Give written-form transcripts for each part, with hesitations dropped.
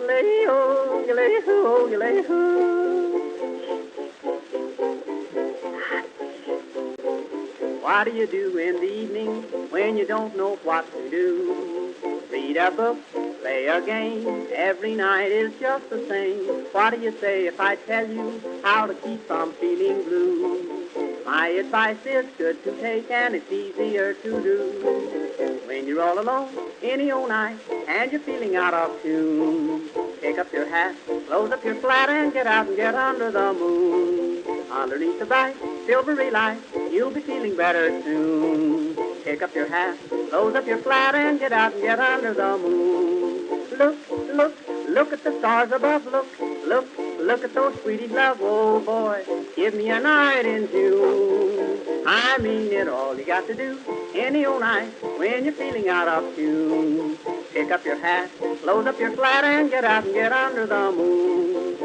Yule-ho, yule-ho, yule-ho. What do you do in the evening when you don't know what to do? Read a book, play a game, every night is just the same. What do you say if I tell you how to keep from feeling blue? My advice is good to take and it's easier to do. When you're all alone, any old night, and you're feeling out of tune, pick up your hat, close up your flat, and get out and get under the moon. Underneath the bright, silvery light, you'll be feeling better soon. Pick up your hat, close up your flat, and get out and get under the moon. Look, look, look at the stars above. Look, look, look at those sweeties love. Oh boy, give me a night in June. I mean it, all you got to do any old night when you're feeling out of tune. Pick up your hat, close up your flat, and get out and get under the moon.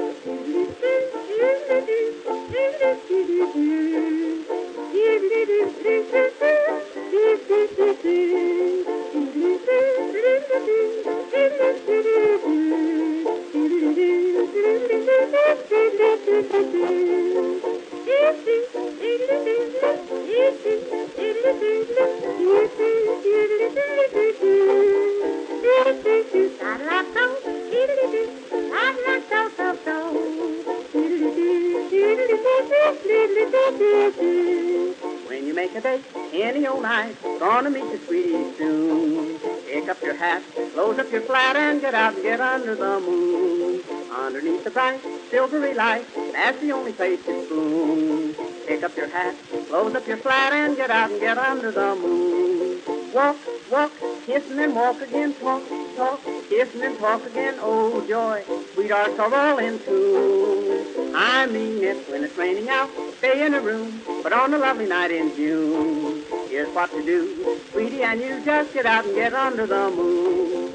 When you make a date any old night, gonna meet your sweetie soon. Pick up your hat, close up your flat, and get out and get under the moon. Underneath the bright, silvery light, that's the only place to spoon. Pick up your hat, close up your flat, and get out and get under the moon. Walk, walk, kiss and then walk again, talk, talk, kiss and then talk again, oh joy, sweethearts are all in tune. I mean it, when it's raining out, stay in a room, but on a lovely night in June, here's what to do, sweetie, and you just get out and get under the moon.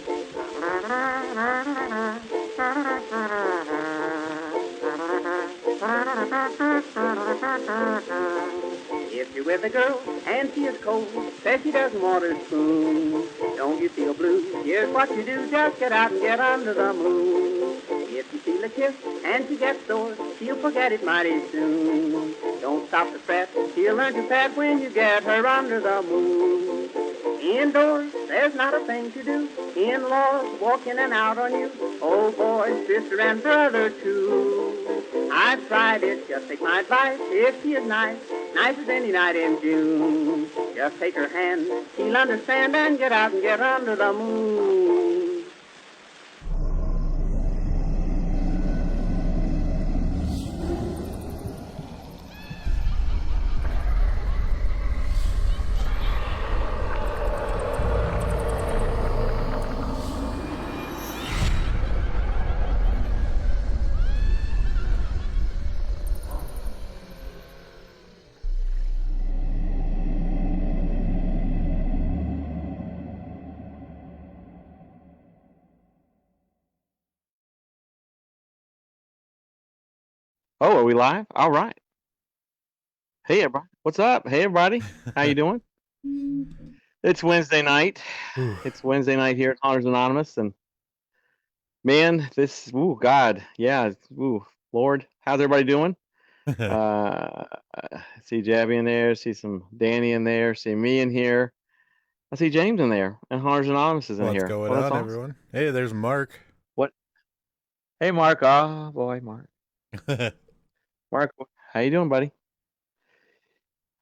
If you're with a girl and she is cold, says she doesn't want her spoon, don't you feel blue? Here's what you do, just get out and get under the moon. If you feel a kiss and she gets sore, she'll forget it mighty soon. Don't stop to fret, she'll learn to pet when you get her under the moon. Indoors, there's not a thing to do. In-laws walk in and out on you. Oh boy, sister and brother too. I've tried it, just take my advice. If she is nice, nice as any night in June, just take her hand, she'll understand, and get out and get under the moon. Oh, are we live? All right. Hey, everybody. What's up? Hey, everybody. How you doing? It's Wednesday night. It's Wednesday night here at Hunters Anonymous, and man, God, yeah, Lord, how's everybody doing? See Jabby in there. See some Danny in there. See me in here. I see James in there, and Hunters Anonymous is in here. What's going on, everyone? Hey, there's Mark. What? Hey, Mark. Oh boy, Mark. Mark, how you doing, buddy?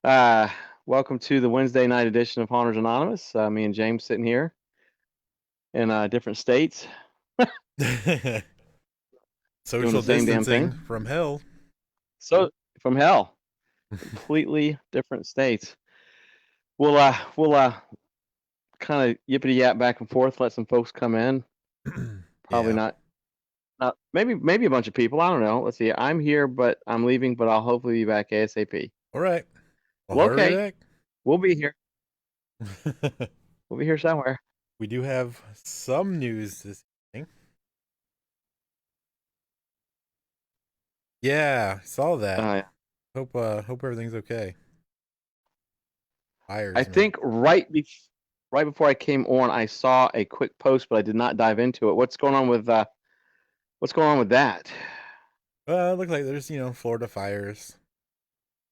Welcome to the Wednesday night edition of Hunters Anonymous. Me and James sitting here in different states. Social distancing from hell. So from hell, completely different states. We'll kind of yippity yap back and forth. Let some folks come in. Probably not. Maybe a bunch of people. I don't know. Let's see. I'm here, but I'm leaving. But I'll hopefully be back ASAP. All right. Well, okay. We'll be here. We'll be here somewhere. We do have some news this evening. Yeah, I saw that. Yeah. Hope everything's okay. I think right before I came on, I saw a quick post, but I did not dive into it. What's going on with What's going on with that? Well, it looks like there's, Florida fires.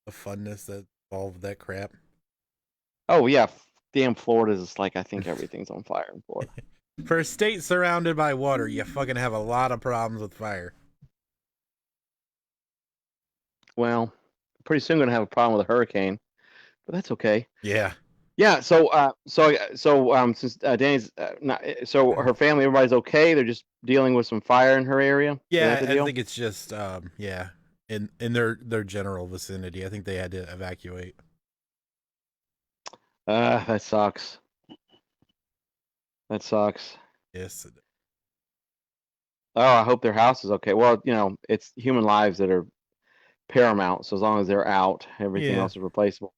The funness that involved that crap. Oh yeah, damn Florida's just like I think everything's on fire in Florida. For a state surrounded by water, you fucking have a lot of problems with fire. Well, pretty soon gonna have a problem with a hurricane, but that's okay. Yeah. Yeah. Since Danny's so her family, everybody's okay. They're just dealing with some fire in her area. Yeah, Is that the I deal? think it's just in their general vicinity. I think they had to evacuate. That sucks. That sucks. Yes. Oh, I hope their house is okay. Well, it's human lives that are paramount. So as long as they're out, everything else is replaceable.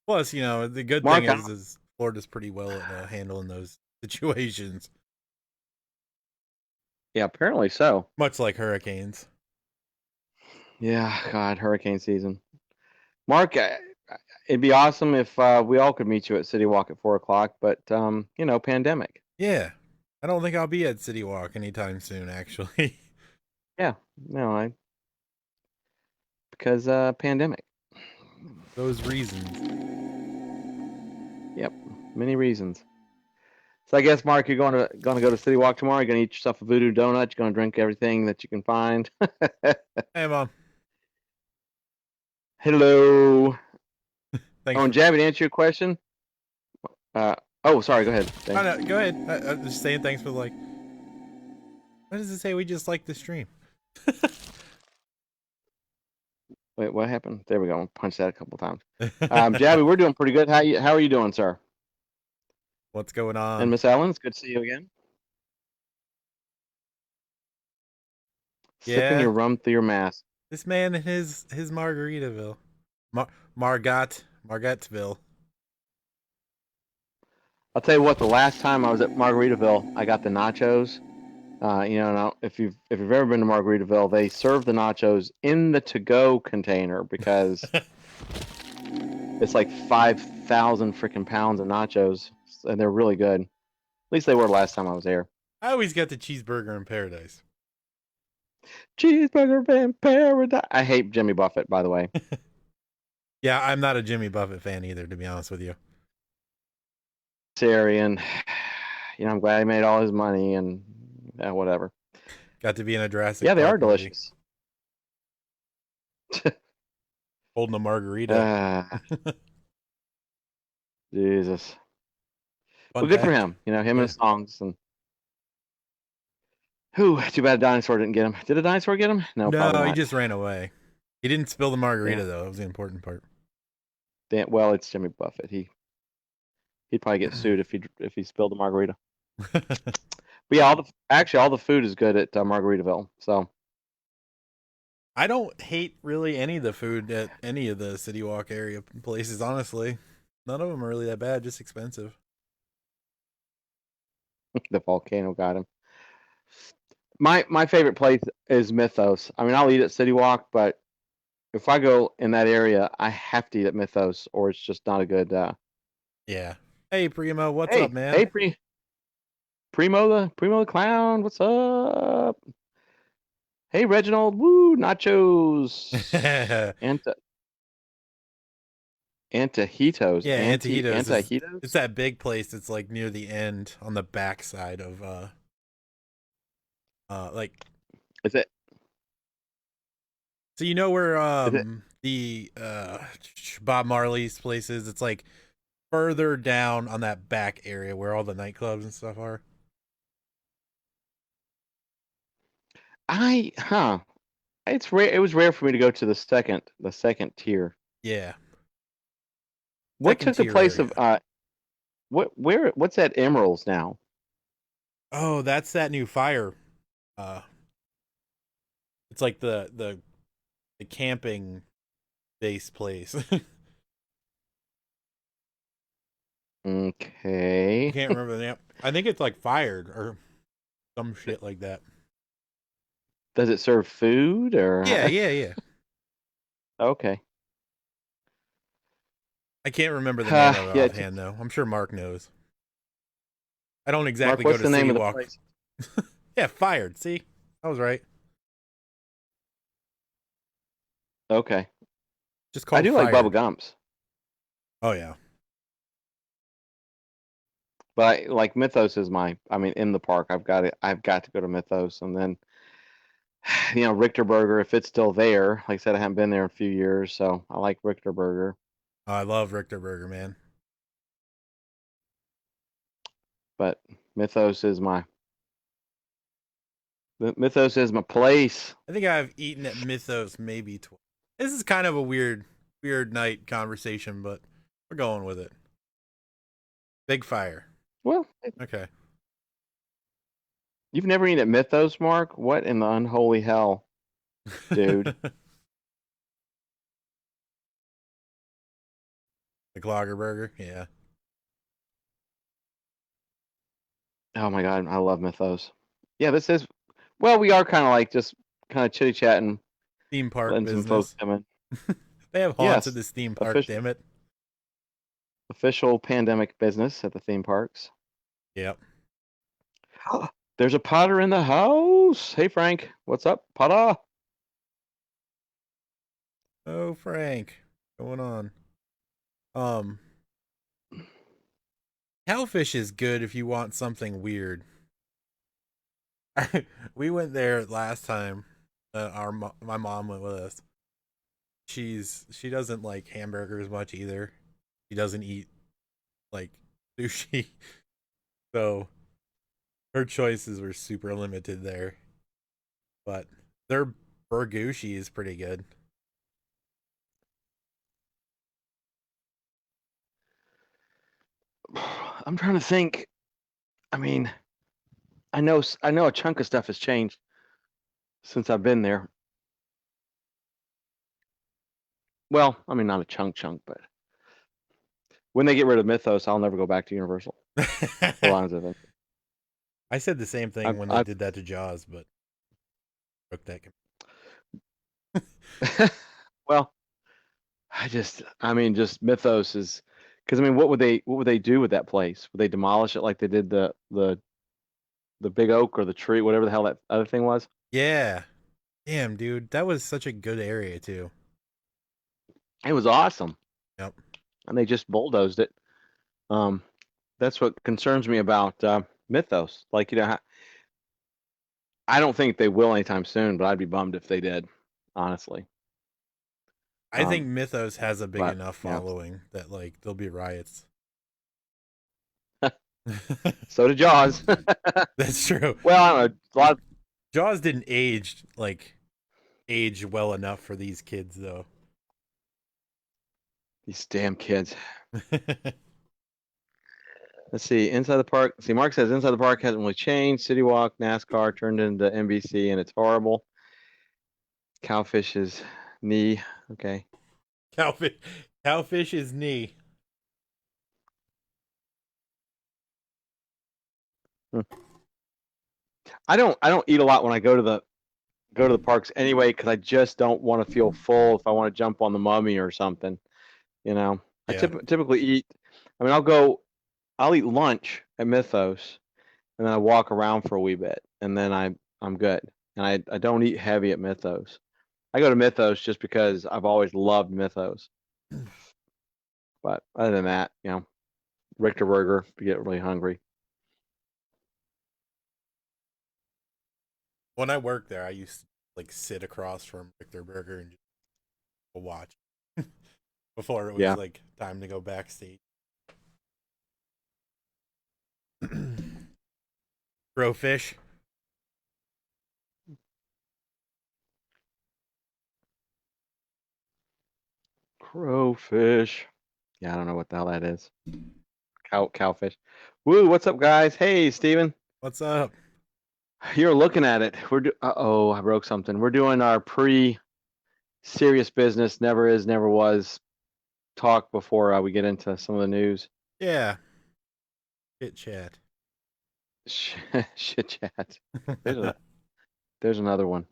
Plus, the good Mark, thing is Florida's pretty well at handling those situations. Yeah, apparently so. Much like hurricanes. Yeah, God, hurricane season. Mark, it'd be awesome if we all could meet you at City Walk at 4:00, but pandemic. Yeah. I don't think I'll be at City Walk anytime soon, actually. Yeah, no, because pandemic. Those reasons. Yep, many reasons. So I guess Mark, you're going to go to City Walk tomorrow. You're going to eat yourself a voodoo donut. You're going to drink everything that you can find. Hey, Mom. Hello. Thanks. Oh, and Jabby, to answer your question. Sorry. Go ahead. Oh, no, go ahead. I'm just saying thanks for what does it say? We just like the stream. Wait, what happened? There we go. Punch that a couple times. Jabby, we're doing pretty good. How are you doing, sir? What's going on? And Miss Ellen, it's good to see you again. Sipping your rum through your mask. This man and his Margaritaville. Margaretville. I'll tell you what, the last time I was at Margaritaville, I got the nachos. Now if you've ever been to Margaritaville, they serve the nachos in the to-go container because it's like 5,000 freaking pounds of nachos, and they're really good. At least they were last time I was there. I always got the cheeseburger in paradise. Cheeseburger in paradise. I hate Jimmy Buffett, by the way. Yeah, I'm not a Jimmy Buffett fan either, to be honest with you. Syrian. I'm glad he made all his money and whatever. Got to be in a Jurassic Yeah, they Park are delicious. Holding a margarita. Jesus. Fun well, good fact. for him. Him and his songs. And too bad a dinosaur didn't get him. Did a dinosaur get him? No, he just ran away. He didn't spill the margarita, though. That was the important part. Well, it's Jimmy Buffett. He'd probably get sued if he spilled the margarita. But yeah, all the food is good at Margaritaville. So I don't hate really any of the food at any of the City Walk area places. Honestly, none of them are really that bad. Just expensive. The volcano got him. My favorite place is Mythos. I mean, I'll eat at City Walk, but if I go in that area, I have to eat at Mythos, or it's just not a good. Yeah. Hey, Primo, what's up, man? Hey, Primo the clown, what's up? Hey, Reginald, woo, nachos. Antojitos. Yeah, Antojitos. Antojitos? It's that big place that's like near the end on the backside of Is it? So where the Bob Marley's place is? It's like further down on that back area where all the nightclubs and stuff are. It's rare. It was rare for me to go to the second tier. Yeah. What took the place of what's that Emeralds now? Oh, that's that new fire. It's like the camping base place. Okay. I can't remember the name. I think it's like Fired or some shit like that. Does it serve food or? Yeah. Okay. I can't remember the name of it offhand, though. I'm sure Mark knows. I don't exactly Mark, go to City Walk. Yeah, Fired. See, I was right. Okay. Just I called do like Bubba Fired. Gumps, Oh yeah. but like Mythos is in the park. I've got to go to Mythos, and then Richter Burger if it's still there. Like I said, I haven't been there in a few years, so I like Richter Burger. Oh, I love Richter Burger, man. But Mythos is my Mythos is my place. I think I've eaten at Mythos maybe twice. This is kind of a weird night conversation, but we're going with it. Big Fire. Well, Okay. you've never eaten at Mythos, Mark? What in the unholy hell, dude? The Clogger Burger, yeah. Oh my God, I love Mythos. Yeah, this is. Well, we are kind of like just kind of chitty chatting, Theme park letting some folks business. come in. They have haunts at Yes, this theme park, official damn it. official pandemic business at the theme parks. Yep. There's a Potter in the house. Hey Frank, what's up, Potter? Oh, Frank. What's going on? Um, Cowfish is good if you want something weird. We went there last time. My mom went with us. She doesn't like hamburgers much either. She doesn't eat like sushi. So her choices were super limited there. But their burgushi is pretty good. I'm trying to think. I mean, I know a chunk of stuff has changed since I've been there. Well, I mean, not a chunk, but when they get rid of Mythos, I'll never go back to Universal. For lines of it. I said the same thing when they did that to Jaws, but broke that. Well, just Mythos is because what would they do with that place? Would they demolish it like they did the big oak or the tree, whatever the hell that other thing was? Yeah. Damn, dude. That was such a good area, too. It was awesome. Yep. And they just bulldozed it. That's what concerns me about Mythos. Like, I don't think they will anytime soon, but I'd be bummed if they did, honestly. I think Mythos has a big but, enough yeah. following that like there'll be riots. So did Jaws. That's true. Well, I don't know. A lot of Jaws didn't age well enough for these kids though. these damn kids. Let's see. Inside the park. See, Mark says inside the park hasn't really changed. City Walk, NASCAR turned into NBC, and it's horrible. Cowfish's knee. Okay. Cowfish's knee. I don't eat a lot when I go to the parks anyway because I just don't want to feel full if I want to jump on the mummy or something. I Yeah. typically eat. I mean, I'll eat lunch at Mythos, and then I walk around for a wee bit, and then I'm good. And I don't eat heavy at Mythos. I go to Mythos just because I've always loved Mythos. But other than that, Richter Burger if you get really hungry. When I worked there, I used to like sit across from Richter Burger and just watch before it was like time to go backstage. Crowfish. Crowfish. Yeah, I don't know what the hell that is. Cowfish. Woo, what's up, guys? Hey, Steven. What's up? You're looking at it. Uh-oh, I broke something. We're doing our serious business, never is, never was talk before we get into some of the news. Yeah. Chit chat. Shit chat. There's another one.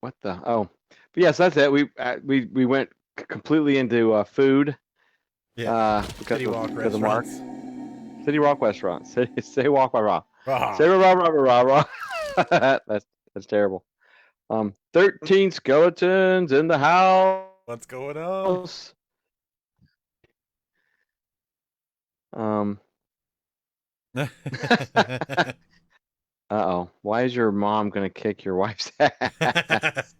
What the? Oh, but yes, that's it. We went completely into food Because City Walk of Mark. restaurants. City Walk restaurant. City Walk by Raw. Ah. Say rah rah rah rah rah. That's terrible. 13 skeletons in the house. What's going on? Uh-oh. Why is your mom gonna kick your wife's ass?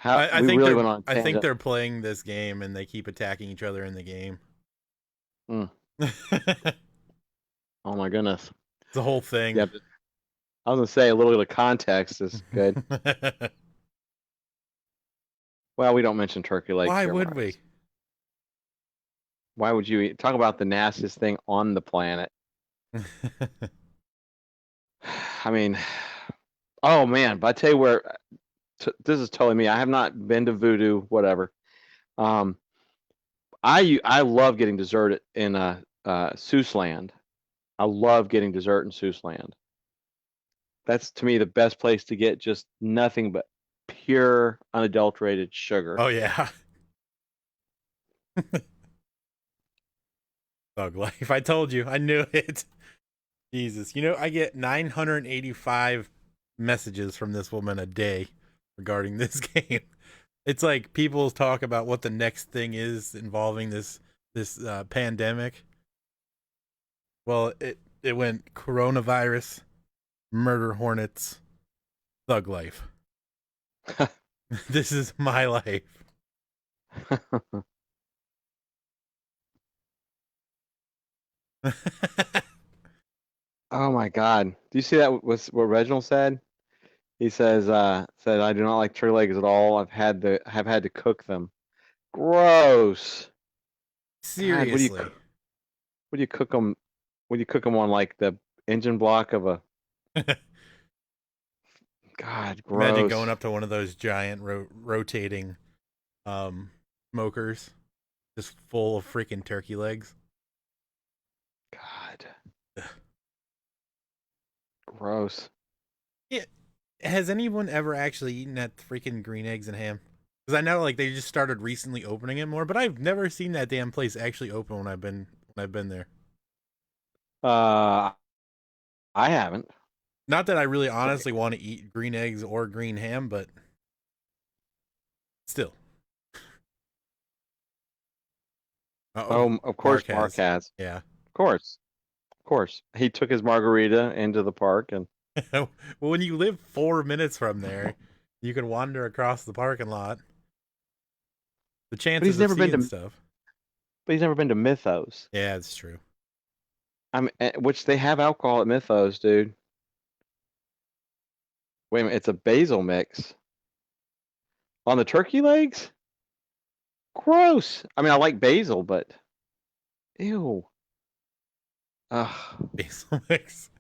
I we think really they're went on a I think tangent. they're playing this game and they keep attacking each other in the game. Mm. Oh my goodness. The whole thing. Yeah, I was gonna say a little bit of context is good. Well, we don't mention turkey legs. Why here, would Mark. we? Why would you eat? Talk about the nastiest thing on the planet. I mean, oh man, but I tell you where, this is totally me. I have not been to Voodoo, whatever. I love getting dessert in Seussland. I love getting dessert in Seussland. That's to me the best place to get just nothing but pure, unadulterated sugar. Oh yeah. Thug life. I told you. I knew it. Jesus. I get 985 messages from this woman a day regarding this game. It's like people talk about what the next thing is involving this pandemic. Well, it went coronavirus, murder hornets, thug life. This is my life. Oh my God! Do you see that? Was what Reginald said? He says, "said I do not like turkey legs at all. I've had to cook them. Gross. God, Seriously. would you cook them? Would you cook them on like the engine block of a? God, gross. Imagine going up to one of those giant rotating smokers, just full of freaking turkey legs. God. Gross. Yeah. Has anyone ever actually eaten at freaking Green Eggs and Ham? Because I know like they just started recently opening it more, but I've never seen that damn place actually open when I've been there. I haven't. Not that I really honestly want to eat green eggs or green ham, but still. Oh, of course Mark has. Yeah. Of course. Of course. He took his margarita into the park and Well, when you live 4 minutes from there, you can wander across the parking lot. The chances of seeing stuff. But he's never been to Mythos. Yeah, it's true. Which they have alcohol at Mythos, dude. Wait a minute, it's a basil mix. On the turkey legs? Gross. I mean, I like basil, but ew. Ugh. Basil mix.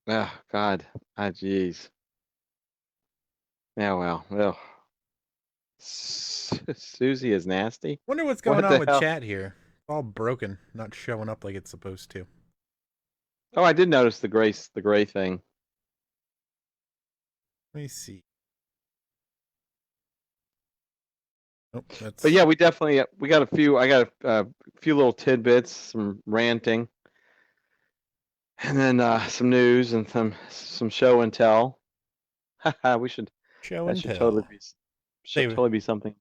Oh, God. Ah, jeez. Yeah, well. Ugh. Susie is nasty. Wonder what's going on with chat here. It's all broken, not showing up like it's supposed to. Oh, I did notice the gray thing. Let me see. Oh, that's... But yeah, we got a few. I got a few little tidbits, some ranting, and then some news and some show and tell. We should show that and should tell. Totally be something.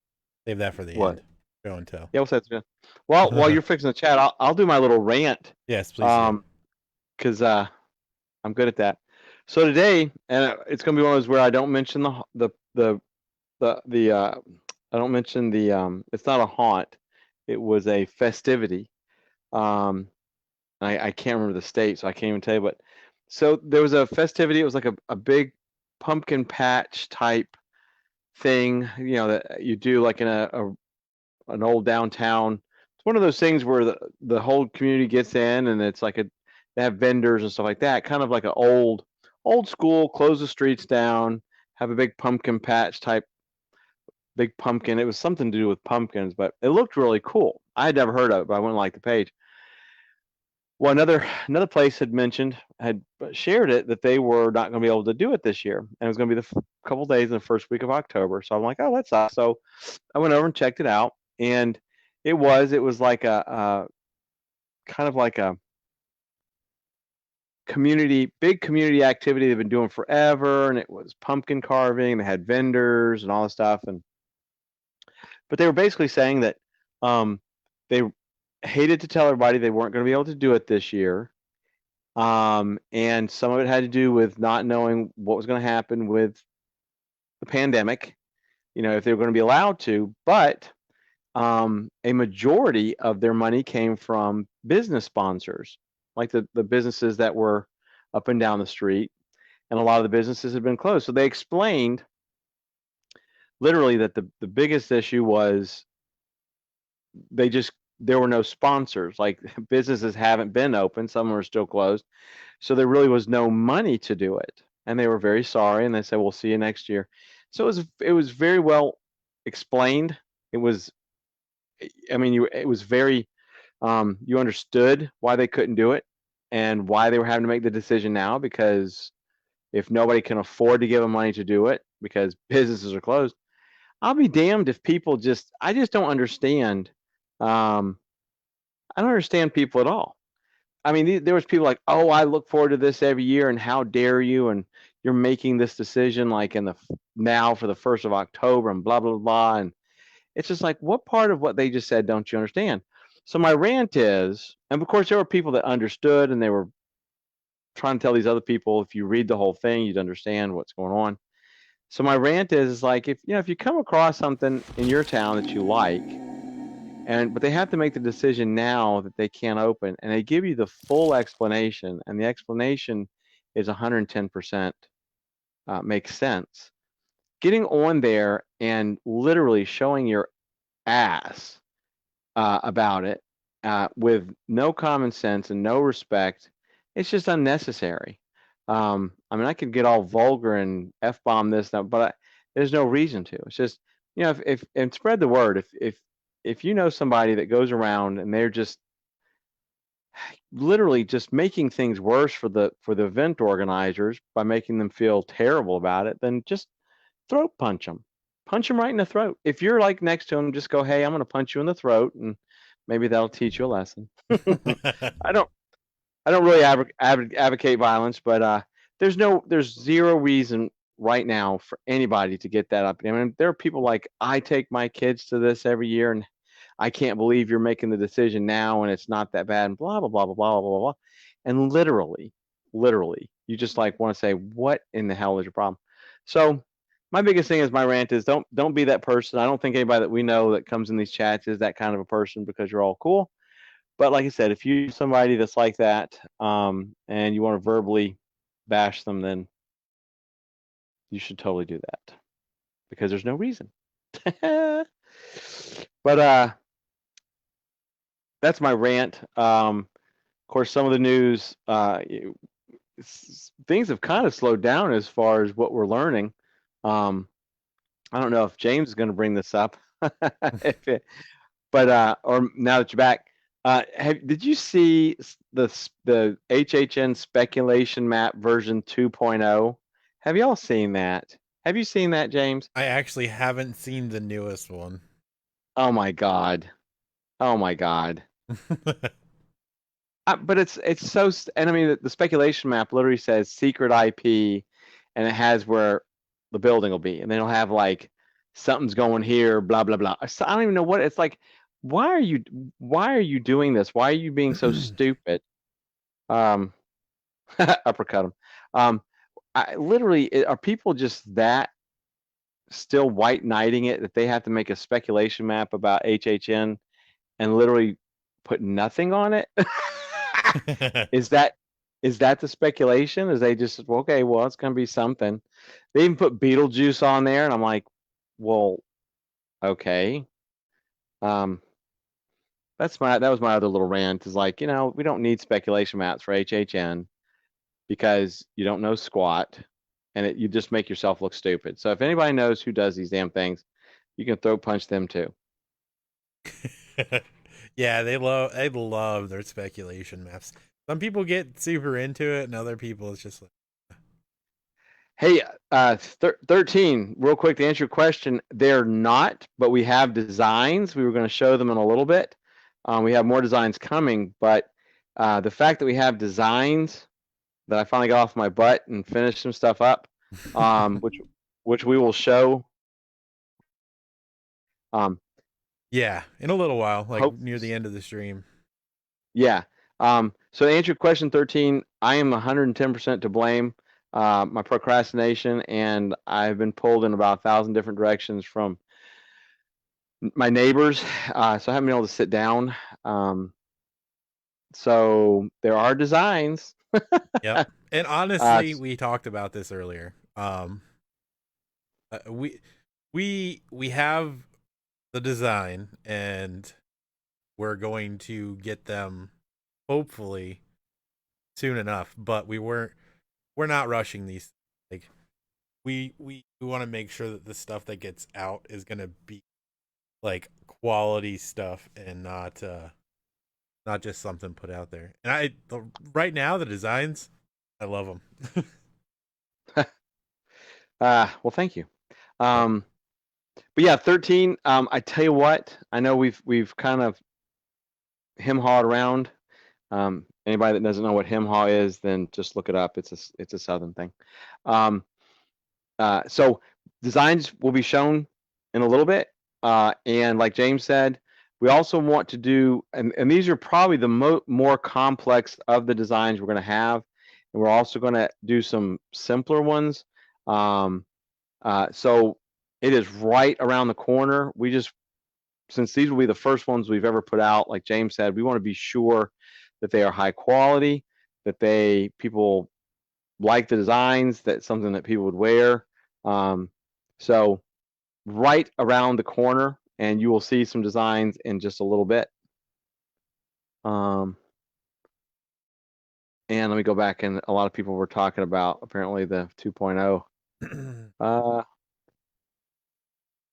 Save that for the What? end. Show and tell. Yeah, what's that? Well, while you're fixing the chat, I'll do my little rant. Yes, please. Because I'm good at that. So today, and it's gonna be one of those where I don't mention the I don't mention the it's not a haunt. It was a festivity. I can't remember the state, so I can't even tell you. But so there was a festivity. It was like a big pumpkin patch type thing, that you do like in an old downtown. It's one of those things where the whole community gets in, and it's like they have vendors and stuff like that. Kind of like an old school, close the streets down, have a big pumpkin patch type. Big pumpkin. It was something to do with pumpkins, but it looked really cool. I had never heard of it, but I went and liked the page. Well, another place had shared it that they were not going to be able to do it this year, and it was going to be the couple days in the first week of October. So I'm like, oh, that's awesome. So I went over and checked it out, and it was like a kind of like a big community activity they've been doing forever, and it was pumpkin carving. They had vendors and all this stuff, but they were basically saying that they hated to tell everybody they weren't going to be able to do it this year. And some of it had to do with not knowing what was going to happen with the pandemic, if they were going to be allowed to. But a majority of their money came from business sponsors, like the businesses that were up and down the street. And a lot of the businesses had been closed. So they explained literally that the biggest issue was there were no sponsors. Like businesses haven't been open, some are still closed. So there really was no money to do it. And they were very sorry, and they said, we'll see you next year. So it was very well explained. It was, I mean, it was very, you understood why they couldn't do it and why they were having to make the decision now, because if nobody can afford to give them money to do it because businesses are closed, I'll be damned if people I just don't understand. I don't understand people at all. I mean, there was people like, oh, I look forward to this every year, and how dare you? And you're making this decision like now for the 1st of October and blah, blah, blah. And it's just like, what part of what they just said don't you understand? So my rant is, and of course, there were people that understood, and they were trying to tell these other people, if you read the whole thing, you'd understand what's going on. So my rant is like, if you come across something in your town that you like, but they have to make the decision now that they can't open, and they give you the full explanation, and the explanation is 110% makes sense. Getting on there and literally showing your ass about it with no common sense and no respect, it's just unnecessary. I mean, I could get all vulgar and F-bomb this, but there's no reason to. It's just, if and spread the word. If you know somebody that goes around and they're just literally just making things worse for the event organizers by making them feel terrible about it, then just throat punch them. Punch them right in the throat. If you're like next to them, just go, hey, I'm going to punch you in the throat, and maybe that'll teach you a lesson. I don't really advocate violence, but there's zero reason right now for anybody to get that up. I mean, there are people like, I take my kids to this every year, and I can't believe you're making the decision now, and it's not that bad, and blah, blah, blah, blah, blah, blah, blah. And literally, you just like want to say, what in the hell is your problem? So my biggest thing is, my rant is, don't be that person. I don't think anybody that we know that comes in these chats is that kind of a person, because you're all cool. But like I said, if you're somebody that's like that, and you want to verbally bash them, then you should totally do that, because there's no reason. But that's my rant. Of course, some of the news, things have kind of slowed down as far as what we're learning. I don't know if James is going to bring this up, or now that you're back, did you see the HHN speculation map version 2.0? Have y'all seen that? Have you seen that, James? I actually haven't seen the newest one. Oh my God. Oh my God. But it's so, and I mean, the speculation map literally says secret IP, and it has where the building will be, and then it'll have like something's going here, blah blah blah. So I don't even know what it's like. Why are you doing this? Why are you being so stupid? Uppercut him. Literally, are people just that still white knighting it that they have to make a speculation map about HHN and literally put nothing on it? Is that the speculation? Is they just, okay, well, it's gonna be something. They even put Beetlejuice on there, and I'm like, well, okay. That was my other little rant, is like, we don't need speculation maps for HHN, because you don't know squat, and you just make yourself look stupid. So if anybody knows who does these damn things, you can throat punch them too. Yeah, they love their speculation maps. Some people get super into it, and other people it's just like, Hey, 13, real quick to answer your question, they're not, but we have designs. We were going to show them in a little bit. We have more designs coming, but the fact that we have designs that I finally got off my butt and finished some stuff up, which we will show. yeah, in a little while, like Hope, near the end of the stream. yeah. So to answer your question, 13, I am 110% to blame. My procrastination, and I've been pulled in about 1,000 different directions from my neighbors, so I haven't been able to sit down. So there are designs. Yep. And honestly, we talked about this earlier. We have the design, and we're going to get them hopefully soon enough. But we're not rushing these. Like we want to make sure that the stuff that gets out is going to be like quality stuff and not just something put out there. And right now the designs, I love them. Well, thank you. But yeah, 13. I tell you what, I know we've kind of hem-hawed around. Anybody that doesn't know what hem-haw is, then just look it up. It's a Southern thing. So designs will be shown in a little bit. And like James said, we also want to do, and these are probably the more complex of the designs we're going to have. And we're also going to do some simpler ones. So it is right around the corner. Since these will be the first ones we've ever put out, like James said, we want to be sure that they are high quality, that people like the designs, that's something that people would wear. So right around the corner, and you will see some designs in just a little bit. And let me go back, and a lot of people were talking about apparently the 2.0.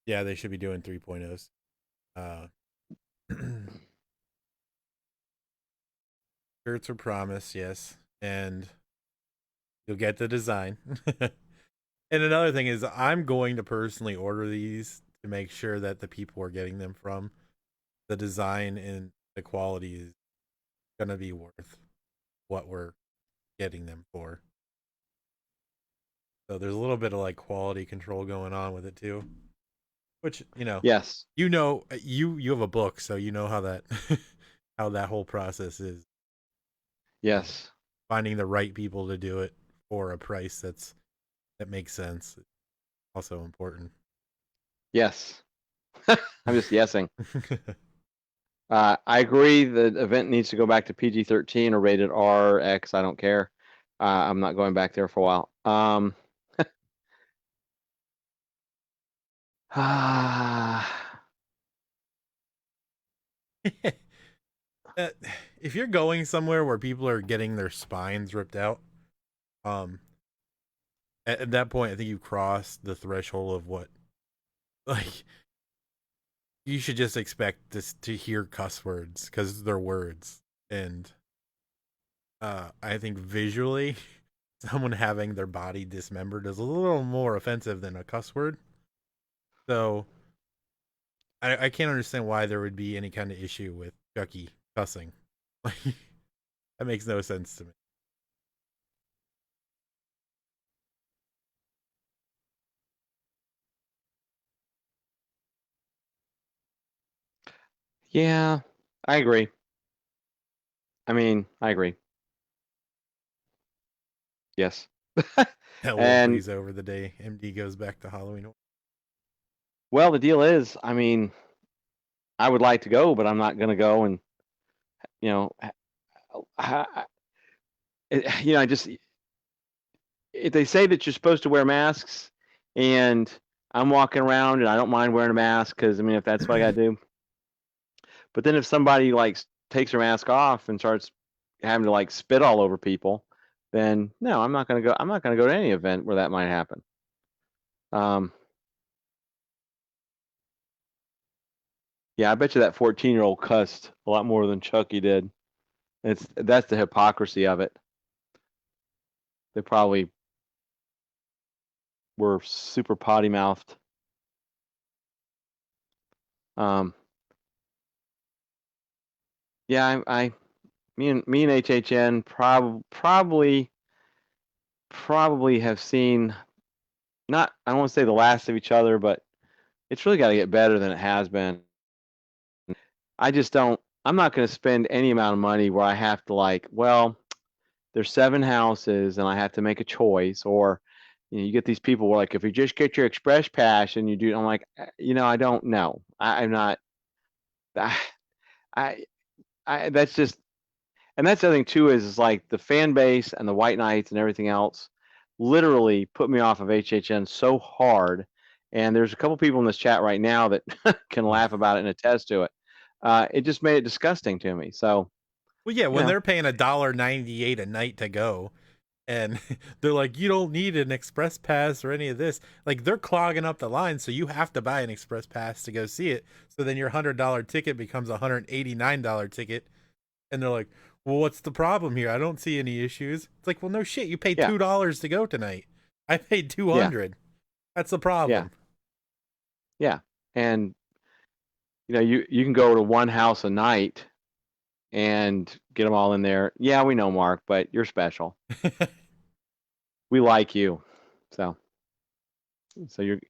Yeah, they should be doing 3.0s. Shirts are promised, yes, and you'll get the design. And another thing is, I'm going to personally order these to make sure that the people we're getting them from, the design and the quality is going to be worth what we're getting them for. So there's a little bit of like quality control going on with it too, which Yes, you have a book, so you know how that how that whole process is. yes, Finding the right people to do it for a price that makes sense. Also important. yes. I'm just yesing. I agree. The event needs to go back to PG-13 or rated RX. I don't care. I'm not going back there for a while. If you're going somewhere where people are getting their spines ripped out, at that point, I think you cross the threshold of what, like, you should just expect this to hear cuss words because they're words, and I think visually, someone having their body dismembered is a little more offensive than a cuss word. So, I can't understand why there would be any kind of issue with Chucky cussing. Like, that makes no sense to me. Yeah, I agree. I mean, I agree. Yes. Hell will And freeze over the day MD goes back to Halloween. well, the deal is, I mean, I would like to go, but I'm not going to go. And you know, I just if they say that you're supposed to wear masks, and I'm walking around and I don't mind wearing a mask because I mean, if that's what I got to do. But then if somebody like takes their mask off and starts having to like spit all over people, then no, I'm not going to go. I'm not going to go to any event where that might happen. Yeah, I bet you that 14-year-old cussed a lot more than Chucky did. That's the hypocrisy of it. They probably were super potty mouthed. Yeah, me and HHN probably have seen, not, I don't want to say the last of each other, but it's really got to get better than it has been. I'm not going to spend any amount of money where I have to, like, well, there's 7 houses and I have to make a choice. Or you get these people where, like, if you just get your express pass and you do, I'm like, I don't know. I'm not. I that's just, and that's the other thing too, is like the fan base and the White Knights and everything else literally put me off of HHN so hard. And there's a couple people in this chat right now that can laugh about it and attest to it. It just made it disgusting to me. So, well, yeah, when they're paying $1.98 a night to go, and they're like, you don't need an express pass or any of this. Like, they're clogging up the line, so you have to buy an express pass to go see it. So then your $100 ticket becomes a $189 ticket, and they're like, well, what's the problem here? I don't see any issues. It's like, well, no shit, you paid $2 to go tonight. I paid $200. That's the problem. Yeah. And you can go to one house a night and get them all in there. Yeah, we know, Mark, but you're special. We like you. So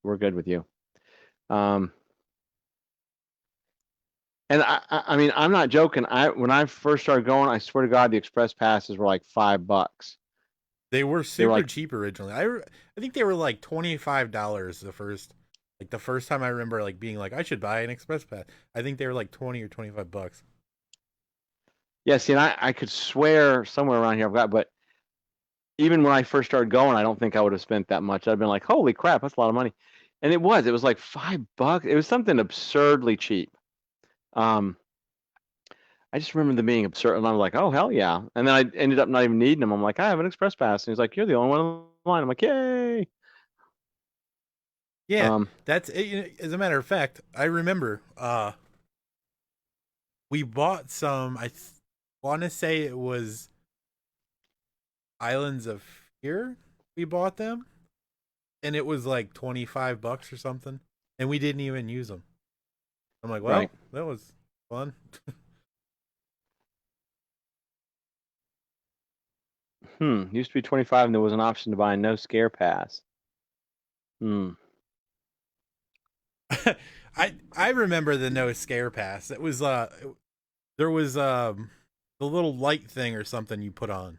we're good with you. And I mean, I'm not joking. When I first started going, I swear to God, the express passes were like $5. They were super cheap originally. I think they were like $25 the first time I remember like being like, I should buy an express pass. I think they were like 20 or $25. Yeah, see, and I could swear somewhere around here I've got, but even when I first started going, I don't think I would have spent that much. I'd been like, holy crap, that's a lot of money. And it was like $5. It was something absurdly cheap. I just remember them being absurd, and I was like, oh, hell yeah. And then I ended up not even needing them. I'm like, I have an express pass. And he's like, you're the only one in line. I'm like, yay. Yeah, that's it. As a matter of fact, I remember we bought some, I want to say it was Islands of Fear. We bought them, and it was like $25 or something, and we didn't even use them. I'm like, well, that was fun. Used to be 25 and there was an option to buy a no scare pass. I remember the no scare pass. It was there was the little light thing or something you put on,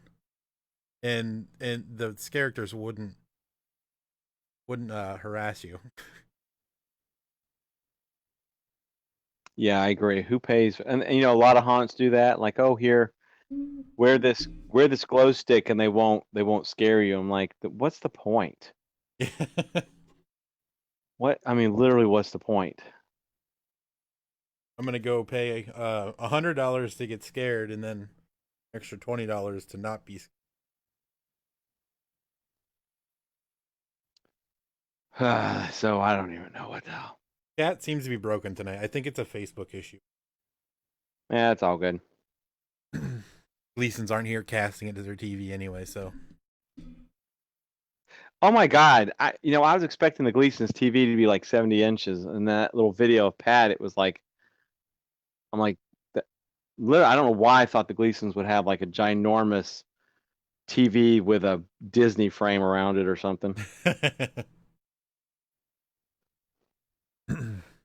and the characters wouldn't harass you. Yeah, I agree. Who pays? And a lot of haunts do that. Like, oh, here, wear this glow stick, and they won't scare you. I'm like, what's the point? What? I mean, literally, what's the point? I'm gonna go pay $100 to get scared, and then extra $20 to not be scared. So I don't even know what the hell. Chat seems to be broken tonight. I think it's a Facebook issue. Yeah, it's all good. Gleasons aren't here casting it to their TV anyway, so. Oh my God! I was expecting the Gleasons TV to be like 70 inches, and that little video of Pat, it was like, I'm like, I don't know why I thought the Gleasons would have like a ginormous TV with a Disney frame around it or something.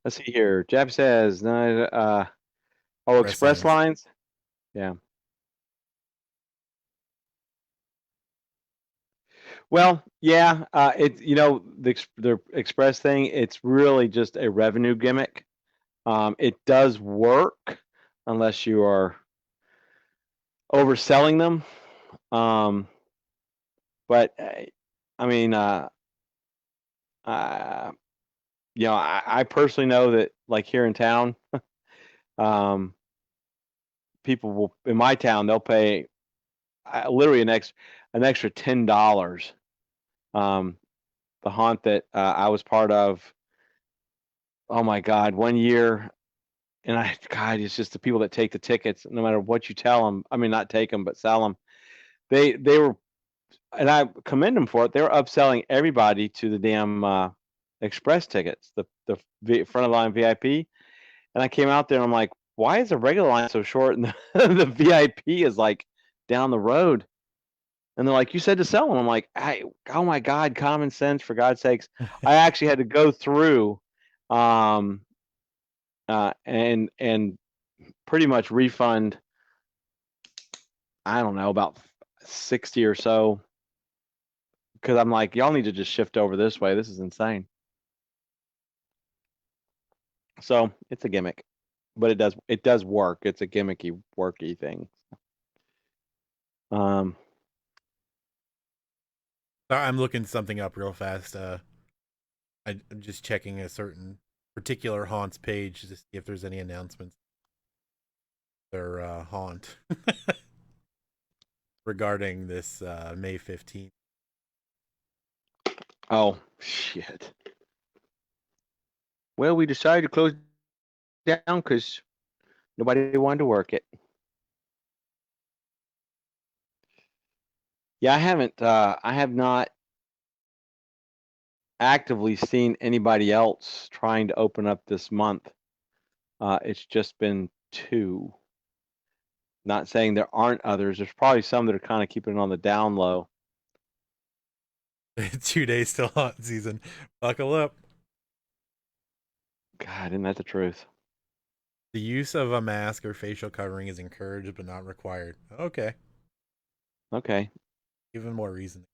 Let's see here. Jeff says, express lines. Yeah. Well, yeah. It's the express thing. It's really just a revenue gimmick. It does work unless you are overselling them. But I mean, I personally know that, like, here in town, people will, in my town, they'll pay literally an extra $10. The haunt that I was part of, oh my God, one year God, it's just the people that take the tickets, no matter what you tell them. I mean, not take them, but sell them. They were, and I commend them for it. They were upselling everybody to the damn express tickets, the front of the line VIP. And I came out there and I'm like, why is the regular line so short and the VIP is like down the road? And they're like, you said to sell them. I'm like, oh my God, common sense, for God's sakes. I actually had to go through and pretty much refund, I don't know, about 60 or so, because I'm like, y'all need to just shift over this way. This is insane. So it's a gimmick, but it does work. It's a gimmicky, worky thing. I'm looking something up real fast. I'm just checking a certain particular haunt's page to see if there's any announcements. Their haunt regarding this May 15th. Oh shit. Well, we decided to close down because nobody wanted to work it. Yeah, I have not actively seen anybody else trying to open up this month. It's just been 2. Not saying there aren't others. There's probably some that are kind of keeping it on the down low. 2 days till haunt season. Buckle up. God, isn't that the truth? The use of a mask or facial covering is encouraged but not required. Okay. Even more reason.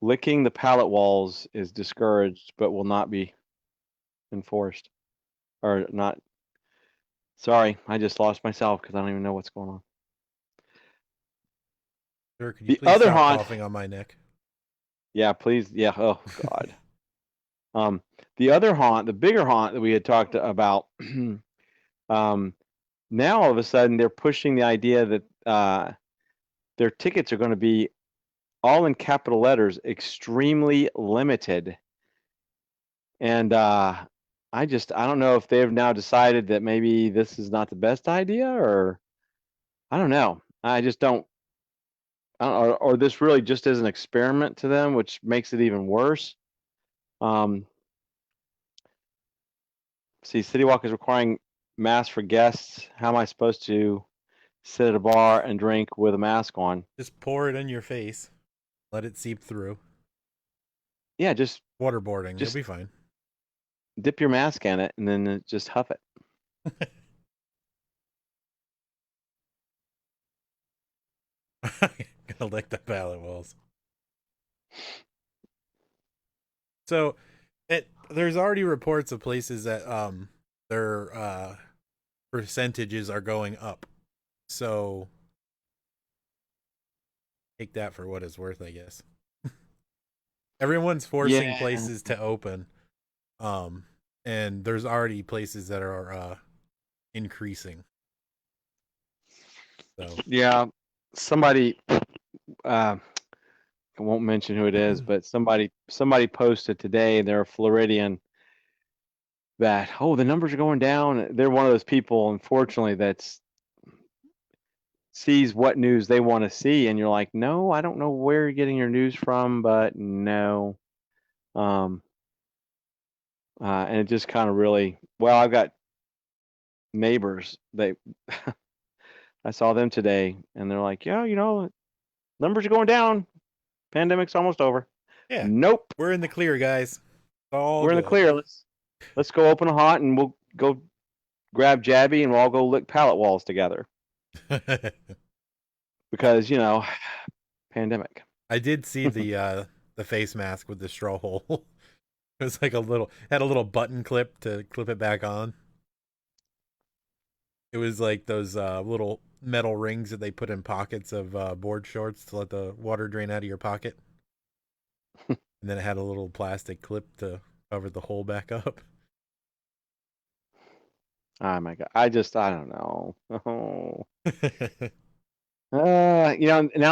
Licking the pallet walls is discouraged but will not be enforced. Or not. Sorry, I just lost myself because I don't even know what's going on. Sir, could you please stop coughing on my neck? Yeah, please. Yeah. Oh God. The other haunt, the bigger haunt that we had talked about, now all of a sudden they're pushing the idea that their tickets are going to be all in capital letters, extremely limited. And I don't know if they've now decided that maybe this is not the best idea, or I don't know. I don't, or this really just is an experiment to them, which makes it even worse. See, City Walk is requiring masks for guests. How am I supposed to sit at a bar and drink with a mask on? Just pour it in your face. Let it seep through. Yeah, just waterboarding. You'll be fine. Dip your mask in it and then just huff it. Gonna lick the pallet walls. So, there's already reports of places that their percentages are going up. So take that for what it's worth, I guess. Everyone's forcing places to open, and there's already places that are increasing. So yeah, somebody I won't mention who it is, but somebody posted today, they're a Floridian, that the numbers are going down. They're one of those people, unfortunately, that's sees what news they want to see, and you're like, no, I don't know where you're getting your news from, but no. And it just kind of really, I've got neighbors, I saw them today, and they're like, yeah, numbers are going down. Pandemic's almost over. Yeah. Nope. We're in the clear, guys. We're in the clear. Let's go open a haunt, and we'll go grab Jabby, and we'll all go lick pallet walls together. Because pandemic. I did see the face mask with the straw hole. It was like had a little button clip to clip it back on. It was like those little metal rings that they put in pockets of board shorts to let the water drain out of your pocket. And then it had a little plastic clip to cover the hole back up. Oh my God. I don't know. Now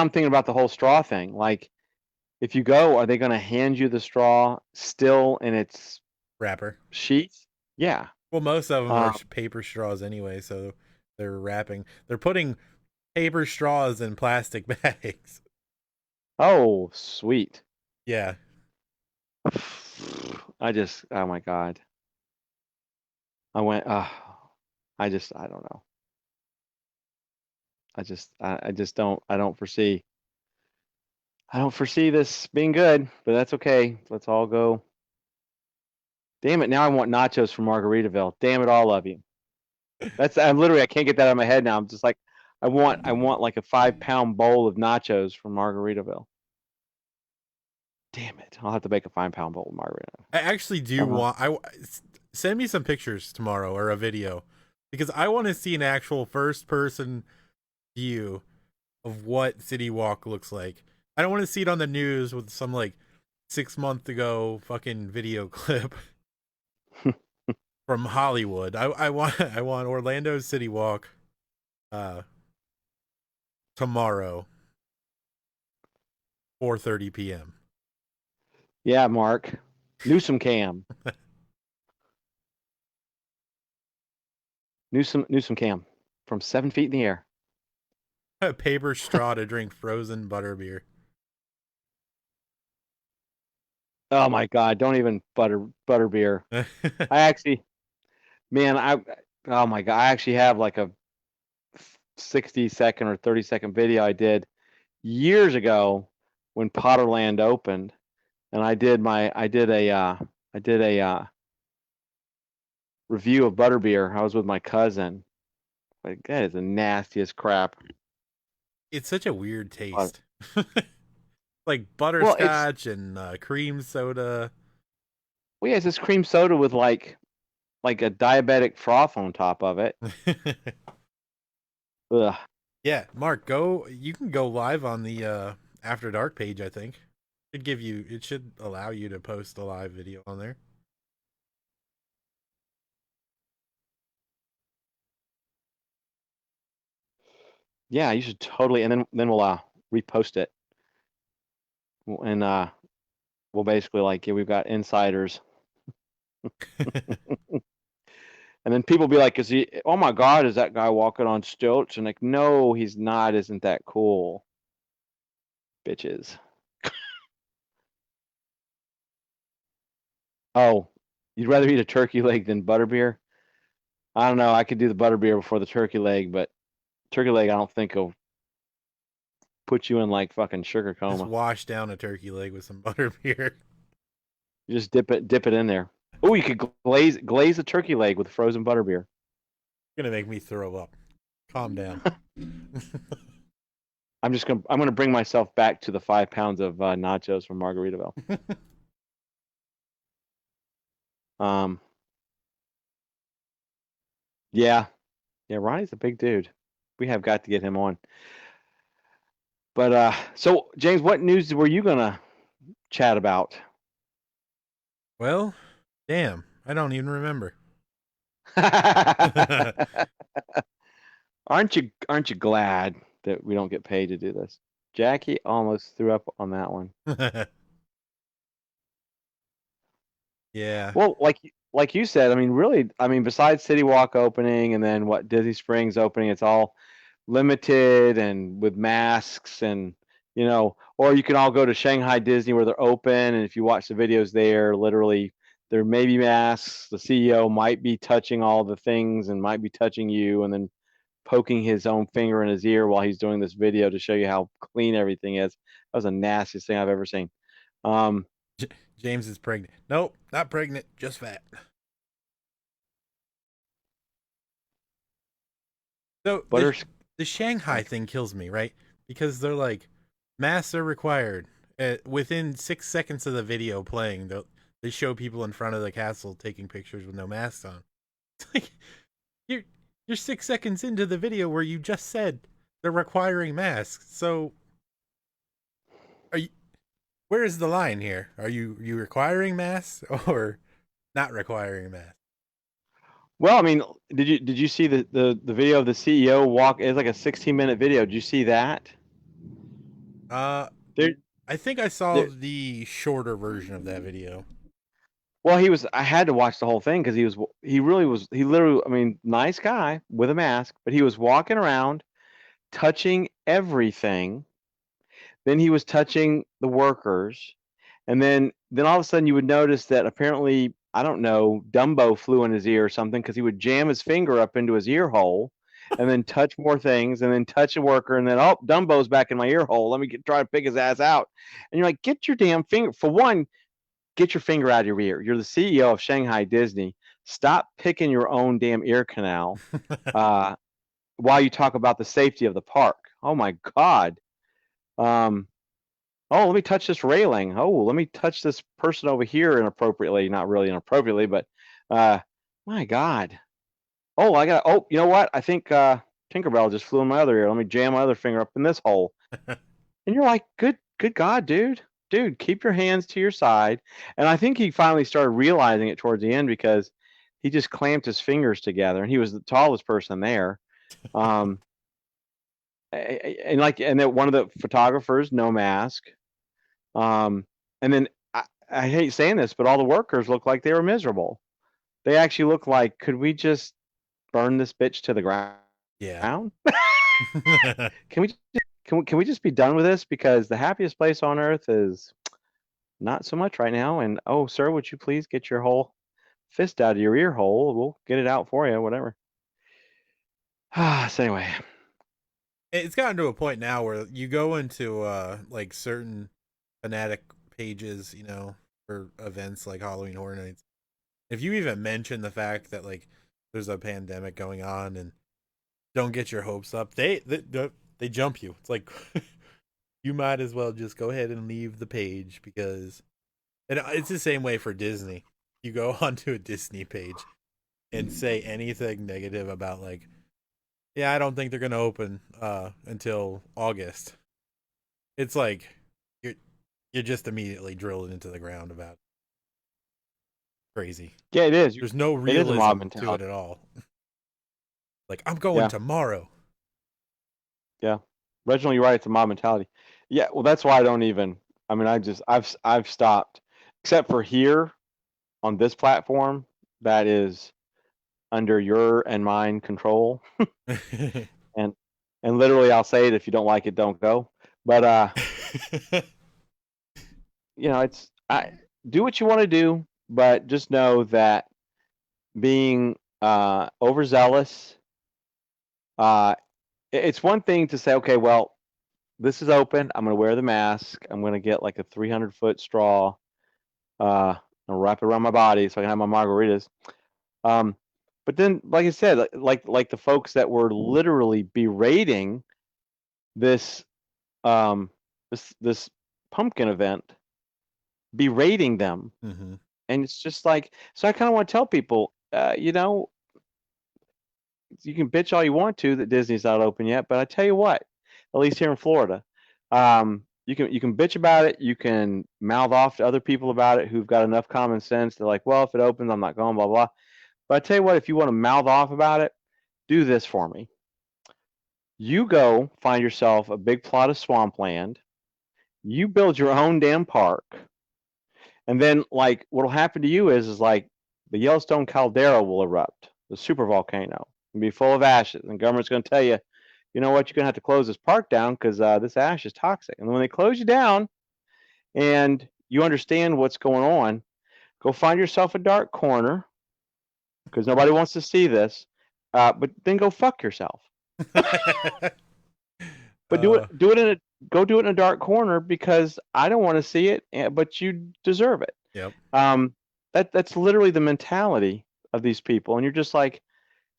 I'm thinking about the whole straw thing. Like, if you go, are they going to hand you the straw still in its wrapper sheath? Yeah. Well, most of them are Um, paper straws anyway, so they're putting paper straws in plastic bags. oh, sweet. Yeah. Oh my God. I went, I don't know. I just I don't foresee this being good, but that's okay. Let's all go. Damn it. Now I want nachos from Margaritaville. Damn it, all of you. I can't get that out of my head now. I'm just like, I want like a 5 pound bowl of nachos from Margaritaville. Damn it. I'll have to make a 5 pound bowl of Margaritaville. I actually do send me some pictures tomorrow or a video because I want to see an actual first person view of what City Walk looks like. I don't want to see it on the news with some like 6 month ago fucking video clip from Hollywood. I want I want Orlando City Walk tomorrow 4:30 p.m. Yeah, Mark. Newsom Cam. Newsom Cam from 7 feet in the air. A paper straw to drink frozen butterbeer. Oh my God! Don't even butterbeer. I actually, man, oh my God! I actually have like a 60-second or 30-second video I did years ago when Potterland opened, and I did a review of butterbeer. I was with my cousin. Like that is the nastiest crap. It's such a weird taste. Like Well, butterscotch and cream soda. yeah, it's this cream soda with like a diabetic froth on top of it. Ugh. Yeah, Mark, you can go live on the After Dark page, I think. It should allow you to post a live video on there. Yeah, you should totally, and then we'll repost it, and we'll basically like, yeah, we've got insiders, and then people be like, is he? Oh my God, is that guy walking on stilts? And like, no, he's not. Isn't that cool, bitches? Oh, you'd rather eat a turkey leg than butterbeer? I don't know. I could do the butterbeer before the turkey leg, but turkey leg, I don't think will put you in like fucking sugar Just coma. wash down a turkey leg with some butterbeer. You just dip it in there. Oh, you could glaze a turkey leg with frozen butterbeer. Gonna make me throw up. Calm down. I'm gonna bring myself back to the 5 pounds of nachos from Margaritaville. Yeah, Ronnie's a big dude. We have got to get him on. But so James, what news were you gonna chat about? Well, damn, I don't even remember. Aren't you glad that we don't get paid to do this? Jackie almost threw up on that one. Yeah. Well, like you said, I mean, really, I mean, besides City Walk opening and then what Disney Springs opening, it's all limited and with masks and or you can all go to Shanghai Disney where they're open, and if you watch the videos there, literally there may be masks. The CEO might be touching all the things and might be touching you and then poking his own finger in his ear while he's doing this video to show you how clean everything is. That was the nastiest thing I've ever seen. James is pregnant. Nope, not pregnant, just fat. So the Shanghai thing kills me, right? Because they're like, masks are required. Within 6 seconds of the video playing, they show people in front of the castle taking pictures with no masks on. It's like you're 6 seconds into the video where you just said they're requiring masks. So where is the line here? Are you requiring masks or not requiring masks? Well, I mean, did you see the video of the CEO walk? It's like a 16-minute video. Did you see that? I think I saw the shorter version of that video. Well, I had to watch the whole thing because he really was, he literally, I mean, nice guy with a mask, but he was walking around touching everything. Then he was touching the workers. And then all of a sudden you would notice that apparently, I don't know, Dumbo flew in his ear or something because he would jam his finger up into his ear hole and then touch more things and then touch a worker and then, oh, Dumbo's back in my ear hole. Let me try to pick his ass out. And you're like, get your damn finger. For one, get your finger out of your ear. You're the CEO of Shanghai Disney. Stop picking your own damn ear canal uh, while you talk about the safety of the park. Oh my God. Um, oh, let me touch this railing. Oh, let me touch this person over here inappropriately. Not really inappropriately, but uh, my God. Oh, oh, you know what? I think Tinkerbell just flew in my other ear. Let me jam my other finger up in this hole. And you're like, good God, dude. Dude, keep your hands to your side. And I think he finally started realizing it towards the end because he just clamped his fingers together and he was the tallest person there. Um, and then one of the photographers, no mask. And then I hate saying this, but all the workers looked like they were miserable. They actually looked like, could we just burn this bitch to the ground? Yeah. Can we can we just be done with this? Because the happiest place on earth is not so much right now. And oh, sir, would you please get your whole fist out of your ear hole? We'll get it out for you, whatever. So anyway, It's gotten to a point now where you go into like certain fanatic pages, you know, for events like Halloween Horror Nights. If you even mention the fact that like there's a pandemic going on and don't get your hopes up, they jump you. It's like you might as well just go ahead and leave the page because it's the same way for Disney. You go onto a Disney page and say anything negative about like, yeah, I don't think they're gonna open until August. It's like you're just immediately drilled into the ground about it. Crazy. yeah, it is. There's no It is a mob realism to it mentality. at all. Like I'm going Yeah. tomorrow. Yeah. Reginald, you're right. It's a mob mentality. Yeah. Well, that's why I don't even. I mean, I've stopped, except for here on this platform that is under your and mine control. and literally, I'll say it: if you don't like it, don't go. But you know, I do what you want to do, but just know that being overzealous. It's one thing to say, okay, well, this is open. I'm going to wear the mask. I'm going to get like a 300-foot straw and wrap it around my body so I can have my margaritas. But then, like I said, like the folks that were literally berating this this pumpkin event, berating them, Mm-hmm. and it's just like, so I kind of want to tell people, you know, you can bitch all you want to that Disney's not open yet, but I tell you what, at least here in Florida, you can bitch about it. You can mouth off to other people about it who've got enough common sense. They're like, well, if it opens, I'm not going, blah blah. But I tell you what, if you want to mouth off about it, do this for me. You go find yourself a big plot of swampland. You build your own damn park, and then like what'll happen to you is like the Yellowstone caldera will erupt, the super volcano, and be full of ashes, and the government's going to tell you, you know what, you're going to have to close this park down because this ash is toxic. And when they close you down and you understand what's going on, go find yourself a dark corner because nobody wants to see this. But then go fuck yourself. But do it in a dark corner because I don't want to see it, but you deserve it. Yep. That's literally the mentality of these people, and you're just like,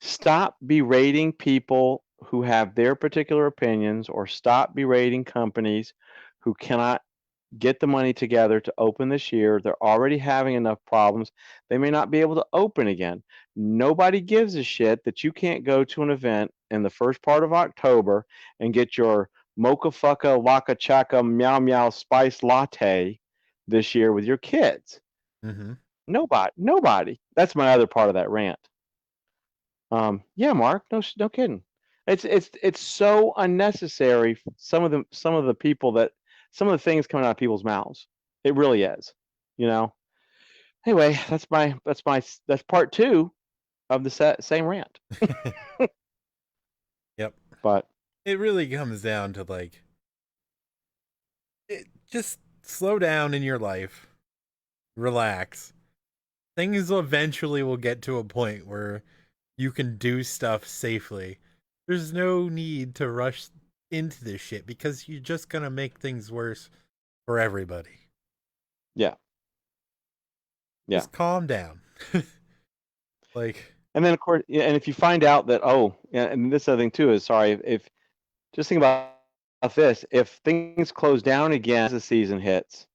stop berating people who have their particular opinions, or stop berating companies who cannot get the money together to open this year. They're already having enough problems. They may not be able to open again. Nobody gives a shit that you can't go to an event in the first part of October and get your mocha fucka waka chaka meow meow spice latte this year with your kids. Mm-hmm. Nobody. That's my other part of that rant. Yeah, Mark, no kidding. It's so unnecessary. Some of the people that some of the things coming out of people's mouths. It really is, you know. Anyway, that's part two of the same rant. Yep. But It really comes down to like, just slow down in your life, relax. Things eventually will get to a point where you can do stuff safely. There's no need to rush into this shit because you're just gonna make things worse for everybody. yeah, Just calm down. Like, and then of course, yeah, and if you find out that, oh, yeah, and this other thing too is, sorry, if just think about this, if things close down again as the season hits,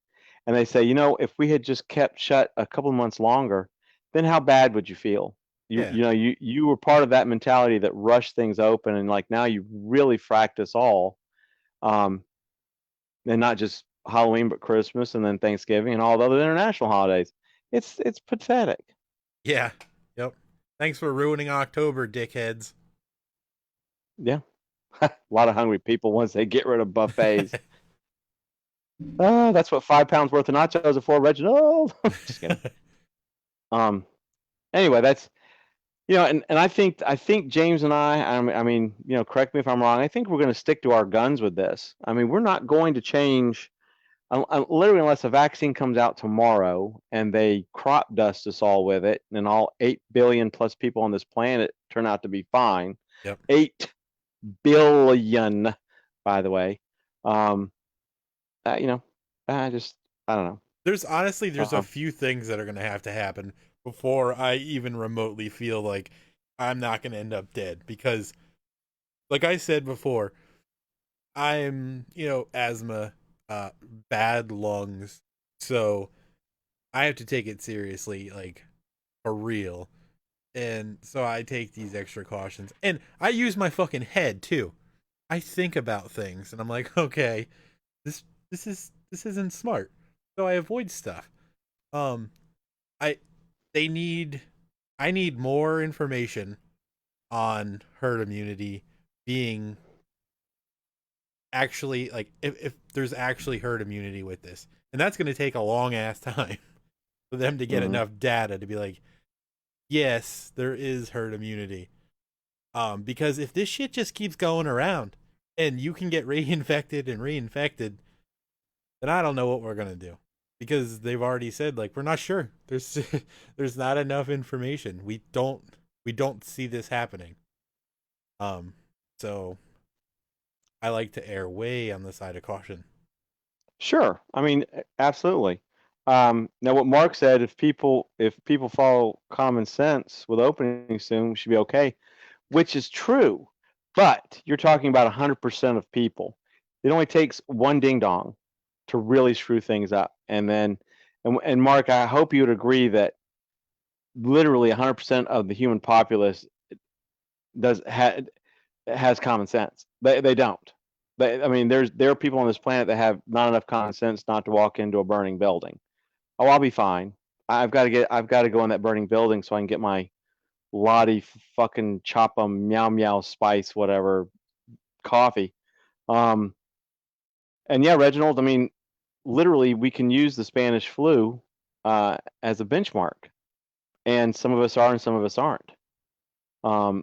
and they say, if we had just kept shut a couple of months longer, then how bad would you feel? You yeah, you know you were part of that mentality that rushed things open, and like now you really fracked us all, um, and not just Halloween, but Christmas, and then Thanksgiving, and all the other international holidays. It's pathetic. yeah, yep. Thanks for ruining October, dickheads. Yeah, a lot of hungry people once they get rid of buffets. That's what 5 pounds worth of nachos are for, Reginald. Just kidding. Um. Anyway, that's and I think James and I mean, correct me if I'm wrong. I think we're going to stick to our guns with this. I mean, we're not going to change, literally, unless a vaccine comes out tomorrow and they crop dust us all with it, and all 8 billion plus people on this planet turn out to be fine. Yep. 8 billion, by the way. You know, I don't know. There's a Uh, few things that are gonna have to happen before I even remotely feel like I'm not gonna end up dead. Because, like I said before, I'm asthma, bad lungs, so I have to take it seriously, like for real. And so I take these extra cautions, and I use my fucking head too. I think about things, and I'm like, okay, this this isn't smart, so I avoid stuff. Um, I they need I need more information on herd immunity being actually, like, if there's actually herd immunity with this, and that's going to take a long ass time for them to get mhm. enough data to be like, yes, there is herd immunity. Because if this shit just keeps going around and you can get reinfected and reinfected, then I don't know what we're gonna do, because they've already said, like, we're not sure. There's there's not enough information. We don't see this happening. Um, so I like to err way on the side of caution. Sure. I mean, absolutely. Now, what Mark said, if people follow common sense with opening soon, we should be okay, which is true. But you're talking about 100% of people. It only takes one ding dong to really screw things up. And Mark, I hope you would agree that literally 100% of the human populace does has common sense. They don't. I mean, there are people on this planet that have not enough common sense not to walk into a burning building. Oh, I'll be fine. I've got to go in that burning building so I can get my Lottie fucking choppa meow meow spice whatever coffee. Um, and yeah, Reginald. I mean, literally, we can use the Spanish flu as a benchmark, and some of us are, and some of us aren't.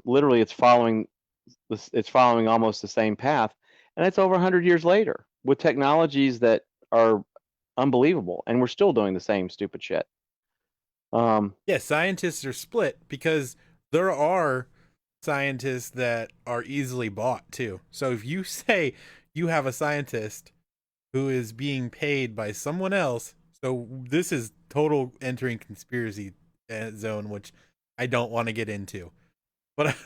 Literally, it's following almost the same path, and it's over 100 years later with technologies that are unbelievable, and we're still doing the same stupid shit. Yeah, scientists are split because there are scientists that are easily bought too. So if you say you have a scientist who is being paid by someone else, so this is total entering conspiracy zone, which I don't want to get into. But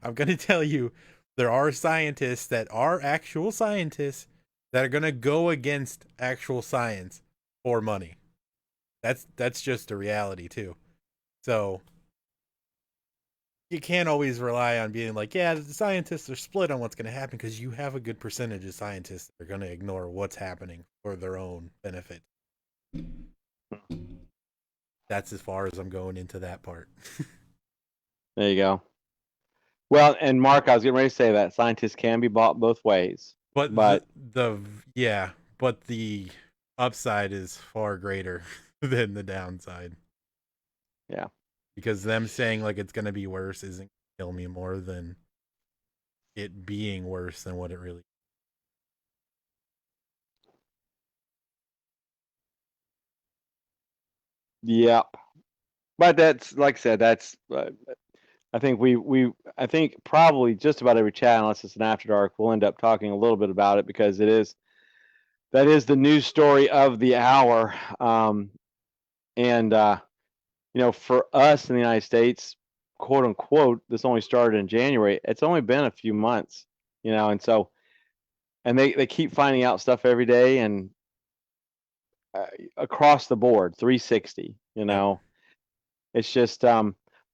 I'm going to tell you, there are scientists that are actual scientists that are going to go against actual science for money. That's just a reality too. So you can't always rely on being like, yeah, the scientists are split on what's going to happen, because you have a good percentage of scientists that are going to ignore what's happening for their own benefit. That's as far as I'm going into that part. There you go. Well, and Mark, I was getting ready to say that scientists can be bought both ways, But but but the upside is far greater than the downside. Yeah. Because them saying like it's gonna be worse isn't gonna kill me more than it being worse than what it really. Yeah. But that's like I said, that's I think I think probably just about every chat, unless it's an after dark, we'll end up talking a little bit about it because that is the news story of the hour. And for us in the United States, quote unquote, this only started in January. It's only been a few months, and so they keep finding out stuff every day and across the board, 360. Yep. It's just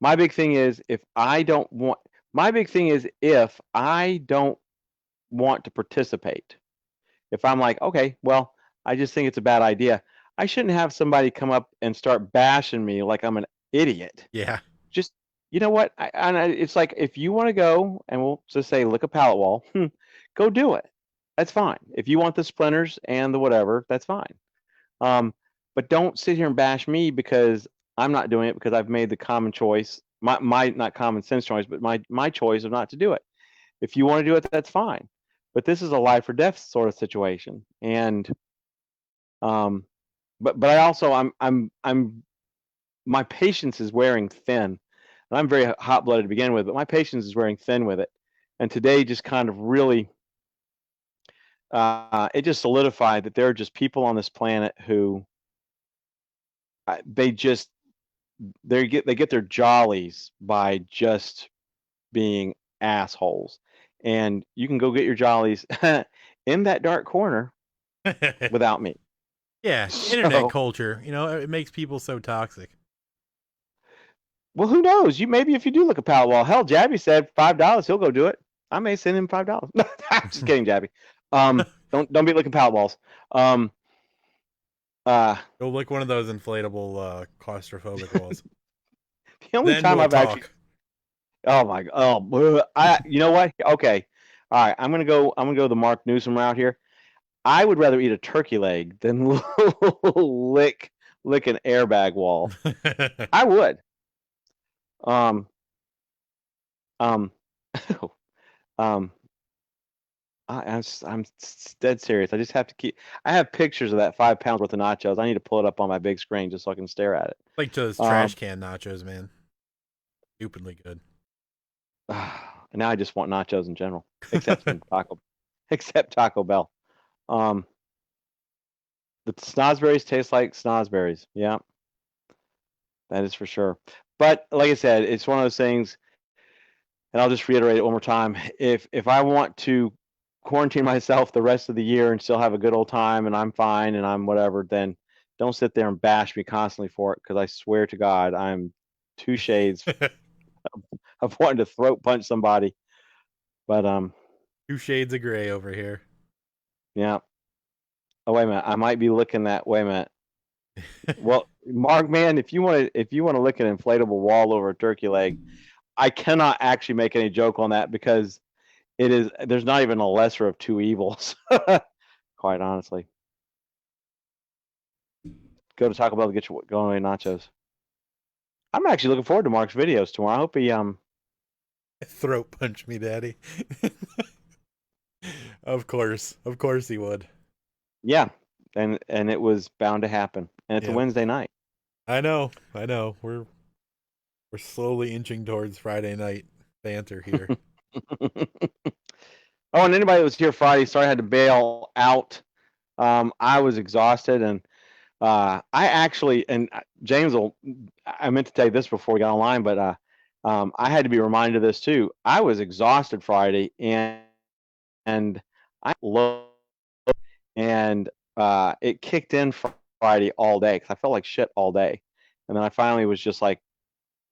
my big thing is if I don't want to participate. If I'm like, okay, well, I just think it's a bad idea. I shouldn't have somebody come up and start bashing me like I'm an idiot. Yeah. Just you know what? It's like if you want to go and we'll just say lick a pallet wall, go do it. That's fine. If you want the splinters and the whatever, that's fine. But don't sit here and bash me because I'm not doing it because I've made the common choice, my not common sense choice, but my choice of not to do it. If you want to do it, that's fine. But this is a life or death sort of situation, and but I also I'm my patience is wearing thin, and I'm very hot blooded to begin with, but my patience is wearing thin with it, and today just kind of really it just solidified that there are just people on this planet who they get their jollies by just being assholes, and you can go get your jollies in that dark corner without me. Yeah, internet culture, it makes people so toxic. Well, who knows? Maybe if you do look at Powerball, hell, Jabby said $5, he'll go do it. I may send him $5. I'm just kidding, Jabby. Don't be looking Powerballs. Go lick one of those inflatable claustrophobic walls. The only time I've actually. Oh my god! Oh, you know what? Okay, all right. I'm gonna go the Mark Newsom route here. I would rather eat a turkey leg than lick an airbag wall. I would. I'm dead serious. I just have to keep. I have pictures of that 5 pounds worth of nachos. I need to pull it up on my big screen just so I can stare at it. Like those trash can nachos, man. Stupidly good. Now I just want nachos in general, except Taco Bell. The snozzberries taste like snozzberries. Yeah, that is for sure. But like I said, it's one of those things, and I'll just reiterate it one more time. If I want to quarantine myself the rest of the year and still have a good old time and I'm fine and I'm whatever, then don't sit there and bash me constantly for it, because I swear to God, I'm 2 shades of wanting to throat punch somebody. But 2 shades of gray over here. Yeah. Oh, wait a minute. I might be looking that. Wait a minute. Well, Mark, man, if you want to lick an inflatable wall over a turkey leg, I cannot actually make any joke on that because there's not even a lesser of 2 evils. Quite honestly. Go to Taco Bell to get your going away nachos. I'm actually looking forward to Mark's videos tomorrow. I hope he throat punch me, Daddy. Of course he would. Yeah, and it was bound to happen, and it's a Wednesday night. I know. We're slowly inching towards Friday night banter here. Oh, and anybody that was here Friday, sorry I had to bail out. I was exhausted, and I actually, and James I meant to tell you this before we got online, but I had to be reminded of this too. I was exhausted Friday, and I low, and it kicked in Friday all day because I felt like shit all day, and then I finally was just like,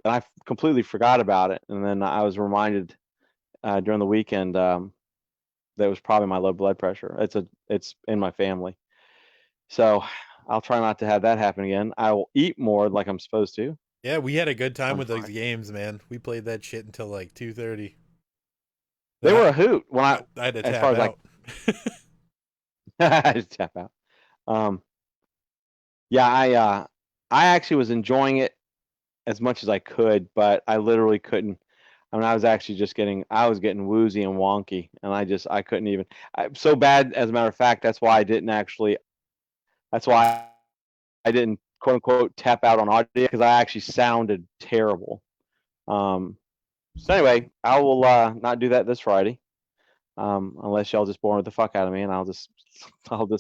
and I completely forgot about it, and then I was reminded during the weekend that was probably my low blood pressure. It's in my family, so I'll try not to have that happen again. I will eat more like I'm supposed to. Yeah, we had a good time with those games, man. We played that shit until like 2:30. They were a hoot when I had to tap out. I just tap out. Yeah, I actually was enjoying it as much as I could, but I literally couldn't. I mean, I was actually just I was getting woozy and wonky, and I couldn't even. So bad, as a matter of fact, that's why I didn't quote unquote tap out on audio because I actually sounded terrible. So anyway, I will not do that this Friday, unless y'all just bore the fuck out of me, and I'll just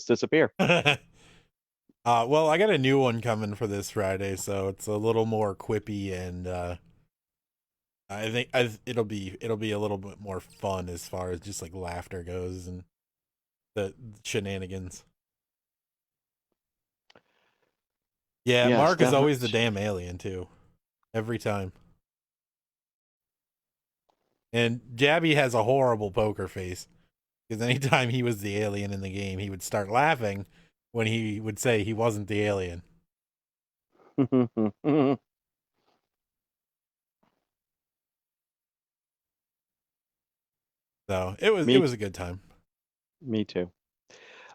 disappear. Well, I got a new one coming for this Friday, so it's a little more quippy, and I think it'll be a little bit more fun as far as just like laughter goes and the shenanigans. Yeah, Yes, Mark is always the definitely. damn alien too, every time. And Jabby has a horrible poker face because anytime he was the alien in the game, he would start laughing when he would say he wasn't the alien. So it me, was a good time. me too.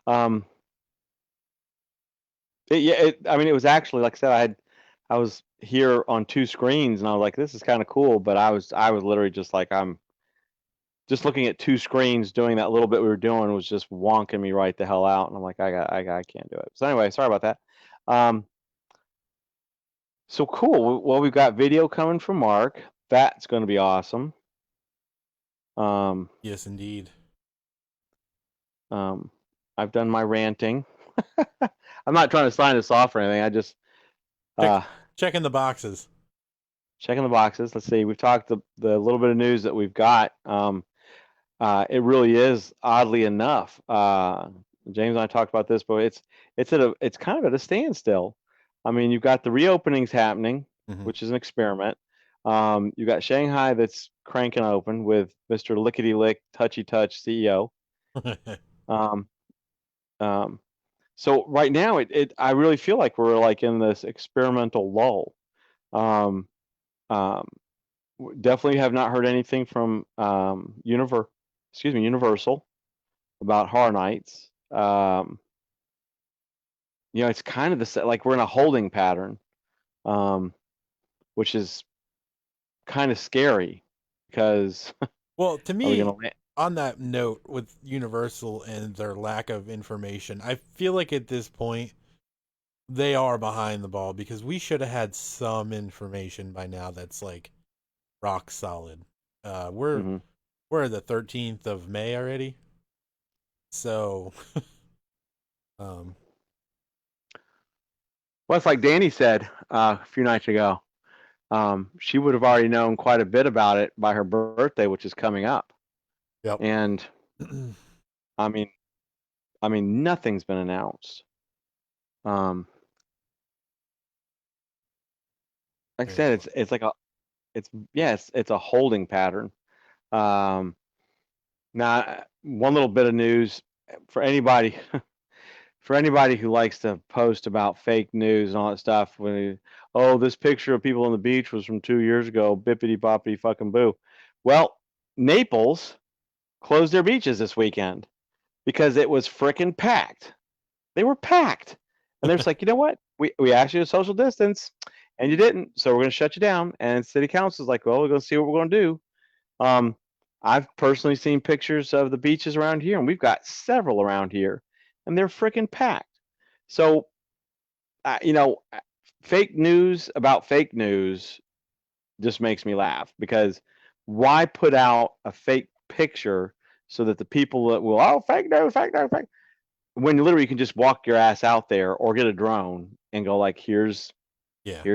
Um, I mean, it was actually like I said, I was here on two screens, and I was like, this is kind of cool, but I was literally just like, I'm just looking at two screens, doing that little bit we were doing was just wonking me right the hell out, and I'm like, I can't do it. So anyway, sorry about that. So cool. Well, we've got video coming from Mark. That's going to be awesome. Um, Yes, indeed. I've done my ranting. I'm not trying to sign us off or anything. I just uh, Checking the boxes. checking the boxes. Let's see. We've talked the little bit of news that we've got. It really is oddly enough. James and I talked about this, but it's kind of at a standstill. I mean, you've got the reopenings happening, which is an experiment. You've got Shanghai that's cranking open with Mr. Lickety Lick Touchy Touch CEO. Um, um, so right now, I really feel like we're like in this experimental lull. Um, um, Definitely have not heard anything from Universal about Horror Nights. It's kind of like we're in a holding pattern, um, which is kind of scary because Well, to are we me, gonna? on that note, with Universal and their lack of information, I feel like at this point they are behind the ball because we should have had some information by now that's like rock solid. Mm-hmm. We're the 13th of May already, so um, Well, it's like Danny said a few nights ago. She would have already known quite a bit about it by her birthday, which is coming up. yep. And I mean, nothing's been announced. Um, like I said, it's like it's a holding pattern. Um, Now, one little bit of news for anybody who likes to post about fake news and all that stuff. This picture of people on the beach was from 2 years ago. Bippity boppity fucking boo. Well, Naples closed their beaches this weekend because it was frickin' packed. They were packed, and they're just like, you know what? We asked you to social distance, and you didn't, so we're going to shut you down. And city council's like, well, we're going to see what we're going to do. I've personally seen pictures of the beaches around here, and we've got several around here, and they're freaking packed. So, fake news about fake news just makes me laugh because why put out a fake picture so that the people that will, fake news, fake news, fake, when literally you can just walk your ass out there or get a drone and go like, here's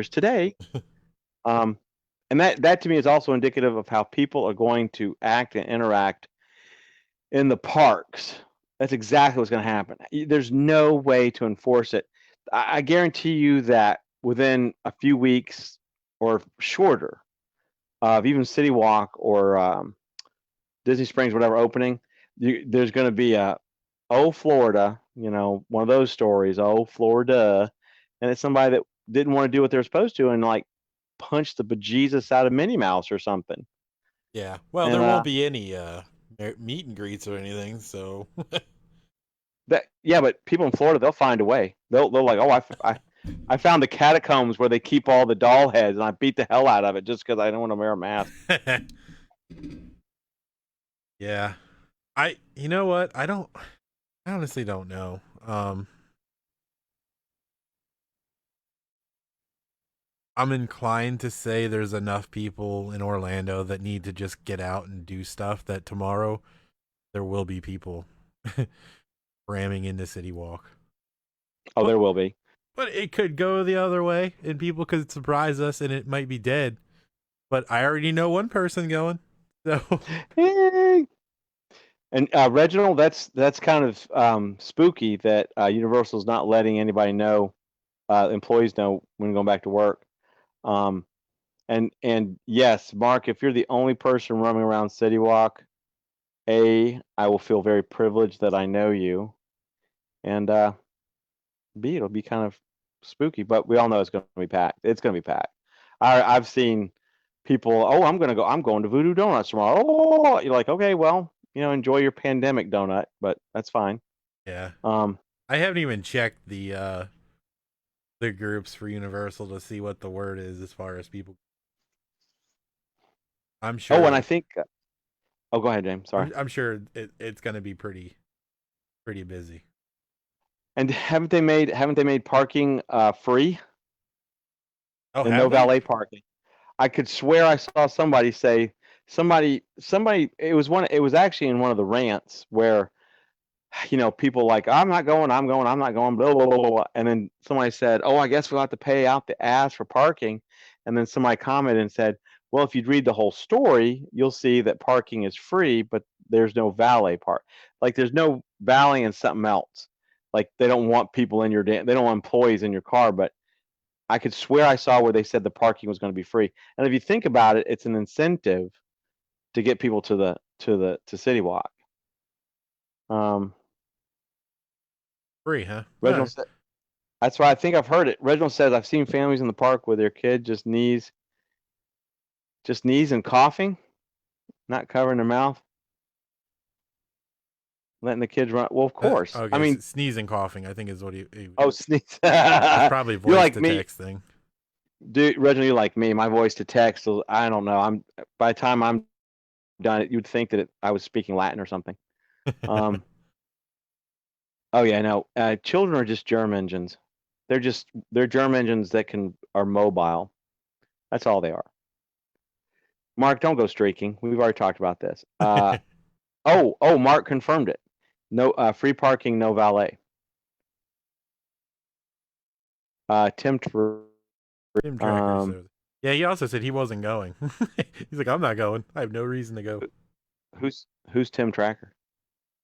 today. And that to me is also indicative of how people are going to act and interact in the parks. That's exactly what's going to happen. There's no way to enforce it. I guarantee you that within a few weeks or shorter of even City Walk or Disney Springs, whatever opening, there's going to be Florida, one of those stories, Florida, and it's somebody that didn't want to do what they're supposed to and like punch the bejesus out of Minnie Mouse or something. Yeah. Well, And there won't be any meet and greets or anything, so but people in Florida, they'll find a way. They'll like, I found the catacombs where they keep all the doll heads, and I beat the hell out of it just because I don't want to wear a mask. Yeah. You know what? I honestly don't know. I'm inclined to say there's enough people in Orlando that need to just get out and do stuff that tomorrow there will be people ramming into City Walk. Oh, there will be. But it could go the other way and people could surprise us and it might be dead. But I already know one person going. So And Reginald, that's kind of spooky that Universal's not letting anybody know, employees know when going back to work. And yes, Mark, if you're the only person roaming around City Walk, I will feel very privileged that I know you, and B, it'll be kind of spooky, but we all know it's going to be packed. It's going to be packed. I've seen people. Oh, I'm going to Voodoo Donuts tomorrow. Oh, you're like, okay, well, enjoy your pandemic donut, but that's fine. Yeah. I haven't even checked the groups for Universal to see what the word is as far as people. I'm sure. Oh, and I think. Oh, go ahead, James. Sorry. I'm sure it's going to be pretty busy. And haven't they made parking free? Oh, and no valet parking. I could swear I saw somebody say it was actually in one of the rants where people like, I'm not going, blah, blah, blah, blah. And then somebody said, oh, I guess we'll have to pay out the ass for parking. And then somebody commented and said, well, if you'd read the whole story, you'll see that parking is free, but there's no valet park. Like there's no valet and something else. Like they don't want people they don't want employees in your car, but I could swear I saw where they said the parking was going to be free. And if you think about it, it's an incentive to get people to City Walk. Free, huh? Reginald said, that's why I think I've heard it. Reginald says, I've seen families in the park with their kid just knees and coughing, not covering their mouth, letting the kids run. Well, of course. Okay, I mean, sneezing, coughing, I think is what he sneeze. probably voice to text thing. Dude, Reginald, you're like me. My voice to text, I don't know. By the time I'm done, you'd think that I was speaking Latin or something. Oh yeah, no. Children are just germ engines. They're germ engines that are mobile. That's all they are. Mark, don't go streaking. We've already talked about this. Mark confirmed it. No free parking, no valet. Tim Tracker. Yeah, he also said he wasn't going. He's like, I'm not going. I have no reason to go. Who's Tim Tracker?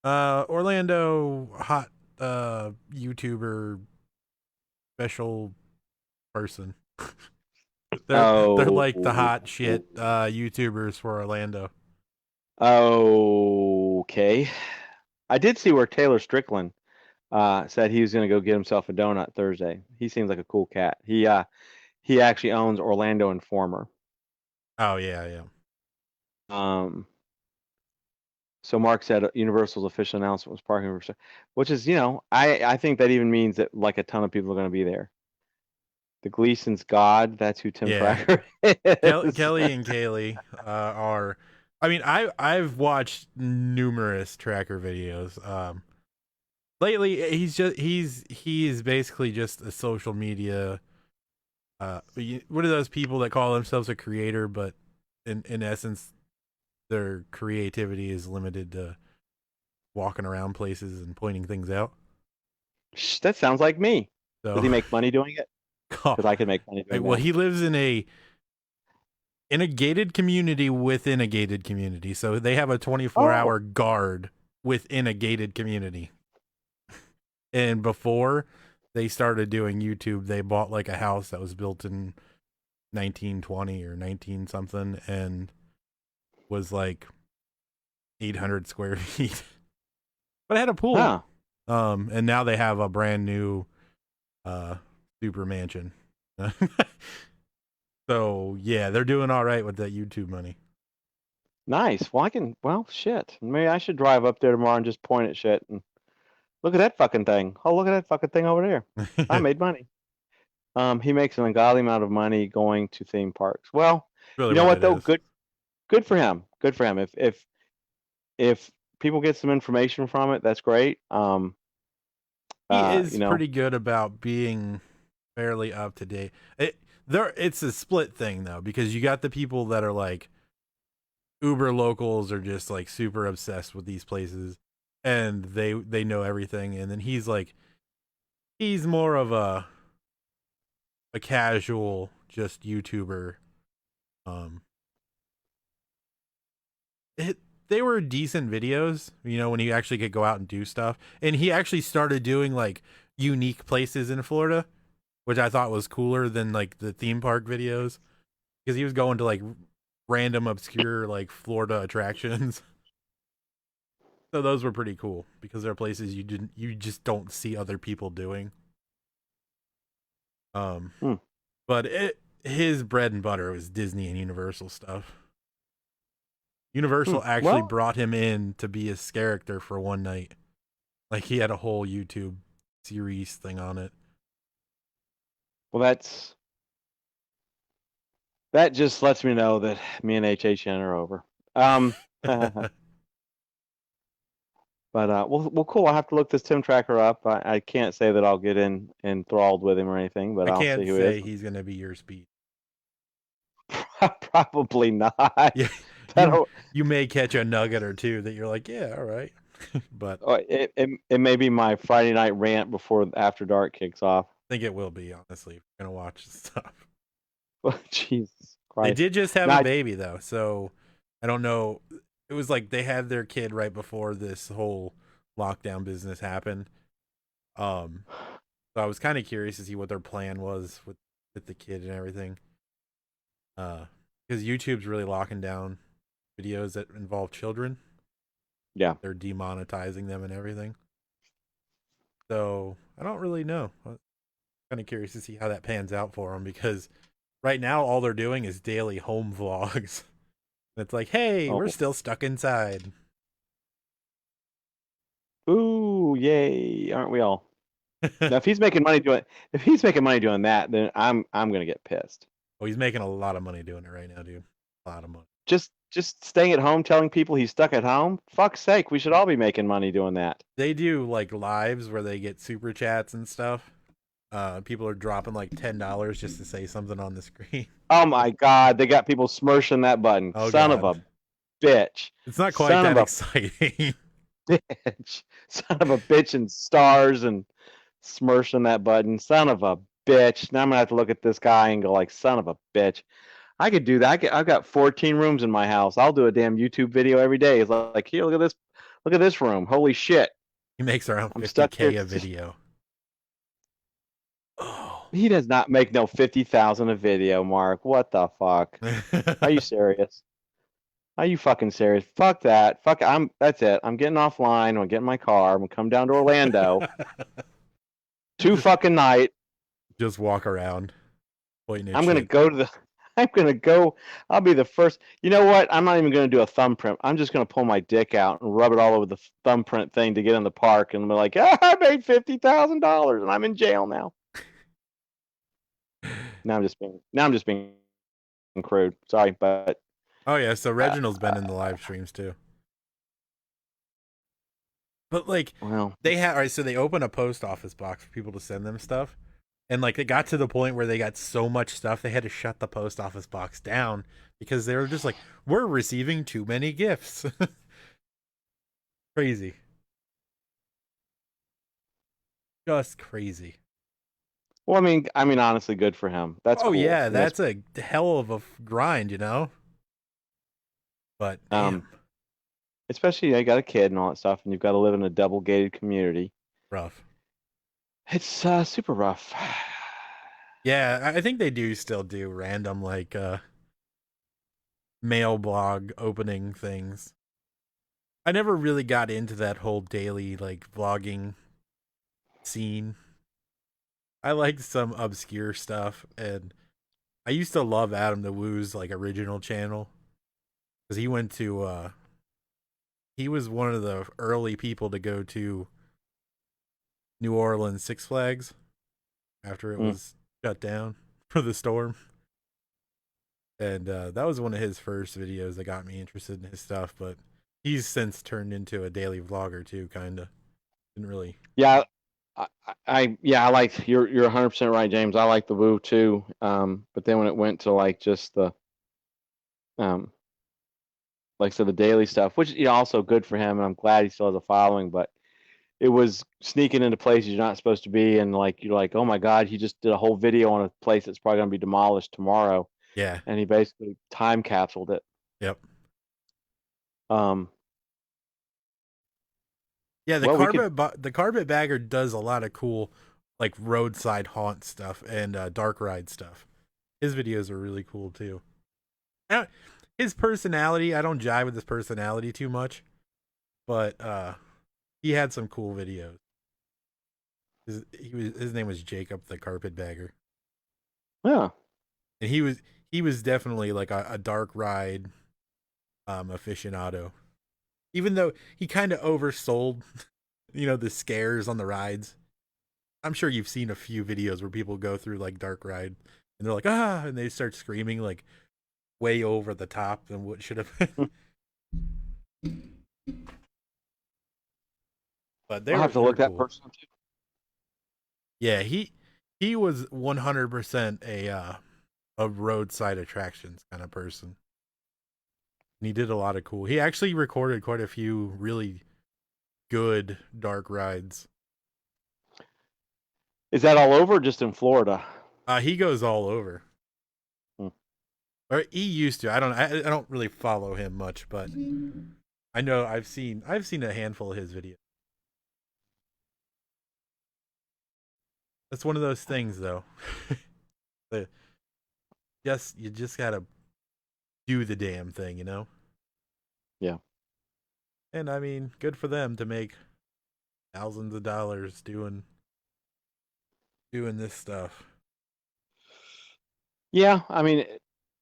Orlando hot YouTuber special person. They're like the hot shit YouTubers for Orlando. Okay. I did see where Taylor Strickland said he was going to go get himself a donut Thursday. He seems like a cool cat. He actually owns Orlando Informer. Oh yeah. So Mark said Universal's official announcement was parking, which is, I think that even means that like a ton of people are going to be there. The Gleason's God, that's who Tim Tracker is. Kelly and Kaylee are. I mean, I've watched numerous Tracker videos. Lately, he is basically just a social media. What are those people that call themselves a creator, but in essence, their creativity is limited to walking around places and pointing things out? That sounds like me. So, does he make money doing it? Because I can make money doing it. Well, he lives in a gated community within a gated community. So they have a 24-hour guard within a gated community. And before they started doing YouTube, they bought like a house that was built in 1920 or 19 something and was like 800 square feet. But it had a pool. Huh. And now they have a brand new super mansion. So yeah, they're doing all right with that YouTube money. Nice. Well, shit. Maybe I should drive up there tomorrow and just point at shit and look at that fucking thing. Oh, look at that fucking thing over there. I made money. He makes an ungodly amount of money going to theme parks. Well, Really you know what what it though? is. Good for him. Good for him. If people get some information from it, that's great. He You is know, pretty good about being fairly up to date. It's a split thing though, because you got the people that are like uber locals or just like super obsessed with these places, and they know everything, and then he's more of a casual just YouTuber. Um, it they were decent videos, when he actually could go out and do stuff, and he actually started doing like unique places in Florida, which I thought was cooler than like the theme park videos, because he was going to like random obscure like Florida attractions. So those were pretty cool because they're places you just don't see other people doing. Um, hmm, but his bread and butter was Disney and Universal stuff. hmm. Universal actually Well, brought him in to be his character for one night. Like he had a whole YouTube series thing on it. well, that just lets me know that me and HHN are over. But well, cool. I'll have to look this Tim Tracker up. I can't say that I'll get enthralled with him or anything, but I I'll see can't who he is. say he's gonna be your speed. Probably not. Yeah, you That'll, you may catch a nugget or two that you're like, yeah, all right, but it may be my Friday night rant before After Dark kicks off. I think it will be, honestly, if you're gonna watch this stuff. Jesus They Christ! did just have a Now, baby though, so I don't know. It was like they had their kid right before this whole lockdown business happened. Um, so I was kind of curious to see what their plan was with the kid and everything. Because YouTube's really locking down videos that involve children. yeah. They're demonetizing them and everything. So I don't really know. I'm kind of curious to see how that pans out for them, because right now all they're doing is daily home vlogs. And it's like, hey, we're Oh, still stuck inside. ooh, yay! Aren't we all? Now, if he's making money doing that, then I'm gonna get pissed. Oh, he's making a lot of money doing it right now, dude. A lot of money. Just staying at home, telling people he's stuck at home. Fuck's sake, we should all be making money doing that. They do like lives where they get super chats and stuff. People are dropping like $10 just to say something on the screen. Oh my God, they got people smurshing that button. Oh Son of god, a bitch. it's not quite Son of that a exciting. bitch. Son of a bitch and stars and smurshing that button. Son of a bitch. Now I'm gonna have to look at this guy and go like, son of a bitch. I could do that. I've got 14 rooms in my house. I'll do a damn YouTube video every day. It's like, here, look at this. Look at this room. Holy shit. He makes around I'm stuck here. 50K a video. Oh. He does not make no 50,000 a video, Mark. What the fuck? Are you serious? Are you fucking serious? Fuck that. Fuck. That's it. I'm getting offline. I'm gonna get in my car. I'm gonna come down to Orlando. 2 fucking night. Just walk around pointing at I'm gonna shit. go to the. I'm gonna go. I'll be the first. You know what? I'm not even gonna do a thumbprint. I'm just gonna pull my dick out and rub it all over the thumbprint thing to get in the park, and be like, I made $50,000, and I'm in jail now. Now I'm just being crude. Sorry, but Oh yeah, so Reginald's been in the live streams too. But like well, they had, all right, so they open a post office box for people to send them stuff. And like it got to the point where they got so much stuff they had to shut the post office box down because they were just like, we're receiving too many gifts. Crazy. Just crazy. well, I mean, honestly, good for him. That's Oh cool. yeah, that's a hell of a grind, But damn, especially I got a kid and all that stuff, and you've got to live in a double gated community. rough. It's super rough. Yeah, I think they do still do random like mail blog opening things. I never really got into that whole daily like vlogging scene. I liked some obscure stuff, and I used to love Adam the Woo's like original channel because he was one of the early people to go to New Orleans Six Flags after it was shut down for the storm. And that was one of his first videos that got me interested in his stuff. But he's since turned into a daily vlogger too, kind of. Didn't really. Yeah, I like you're 100% right, James. I like the Woo too. But then when it went to like just the like I said, the daily stuff, which also good for him, and I'm glad he still has a following. But it was sneaking into places you're not supposed to be, and like you're like, oh my God, he just did a whole video on a place that's probably going to be demolished tomorrow, Yeah. and he basically time capsuled it. Yep. Um, Yeah, the well, the Carpetbagger does a lot of cool like roadside haunt stuff and dark ride stuff. His videos are really cool too. His personality, I don't jive with his personality too much, but he had some cool videos. His name was Jacob the Carpetbagger. Yeah. And he was definitely like a dark ride aficionado. Even though he kind of oversold, the scares on the rides. I'm sure you've seen a few videos where people go through like dark ride and they're like, ah, and they start screaming like way over the top than what should have been. But I'll have to look that person up too. Yeah, he was 100% a roadside attractions kind of person. And he did a lot of cool. He actually recorded quite a few really good dark rides. Is that all over or just in Florida? He goes all over. Or he used to. I don't really follow him much, but I know I've seen a handful of his videos. That's one of those things though. You just gotta do the damn thing, Yeah. And I mean, good for them to make thousands of dollars doing this stuff. Yeah, I mean,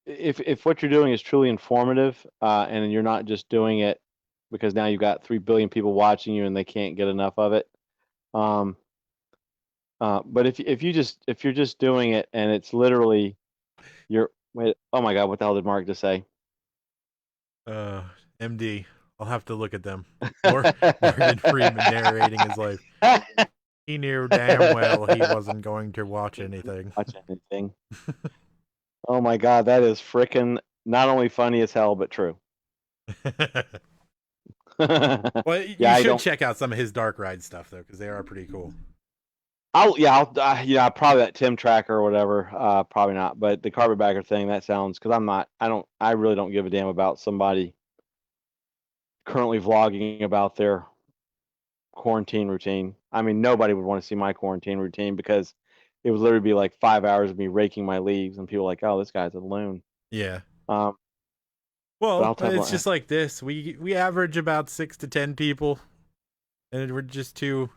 if what you're doing is truly informative, and you're not just doing it because now you've got 3 billion people watching you and they can't get enough of it. But if you're just doing it and it's literally oh my God, what the hell did Mark just say? MD. I'll have to look at them. Morgan Freeman narrating his life. He knew damn well he wasn't going to watch anything. Oh my God, that is freaking not only funny as hell, but true. Well, you should check out some of his dark ride stuff though, because they are pretty cool. I'll probably that Tim Tracker or whatever. Probably not, but the Carpetbagger thing, that sounds, because I really don't give a damn about somebody currently vlogging about their quarantine routine. I mean, nobody would want to see my quarantine routine because it would literally be like 5 hours of me raking my leaves, and people are like, oh, this guy's a loon. Yeah. Well, it's just like this. We average about 6 to 10 people, and we're just two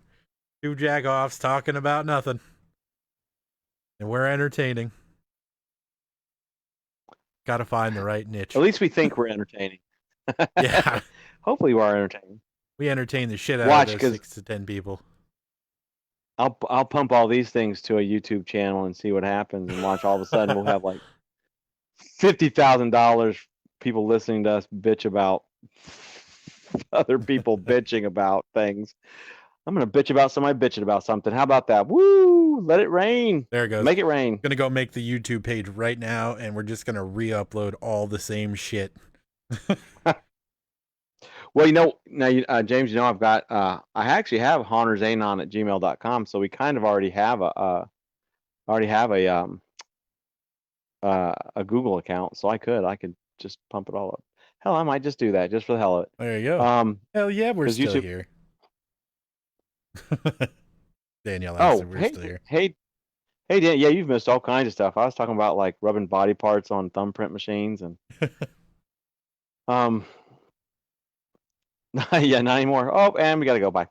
jack-offs talking about nothing, and we're entertaining. Got to find the right niche. At least we think we're entertaining. Yeah. Hopefully, we are entertaining. We entertain the shit out of those 6 to 10 people. I'll pump all these things to a YouTube channel and see what happens, and watch. All of a sudden we'll have like $50,000 people listening to us bitch about other people bitching about things. I'm gonna bitch about somebody bitching about something. How about that? Woo! Let it rain. There it goes. Make it rain. I'm gonna go make the YouTube page right now, and we're just gonna re-upload all the same shit. Well, now, James, I've got, I actually have hauntersanon@gmail.com, so we kind of already have a Google account, so I could just pump it all up. Hell, I might just do that just for the hell of it. There you go. Hell yeah, we're still here. Danielle asked if we're still here. Hey, Dan, yeah, you've missed all kinds of stuff. I was talking about like rubbing body parts on thumbprint machines and yeah, not anymore. Oh, and we gotta go. Bye.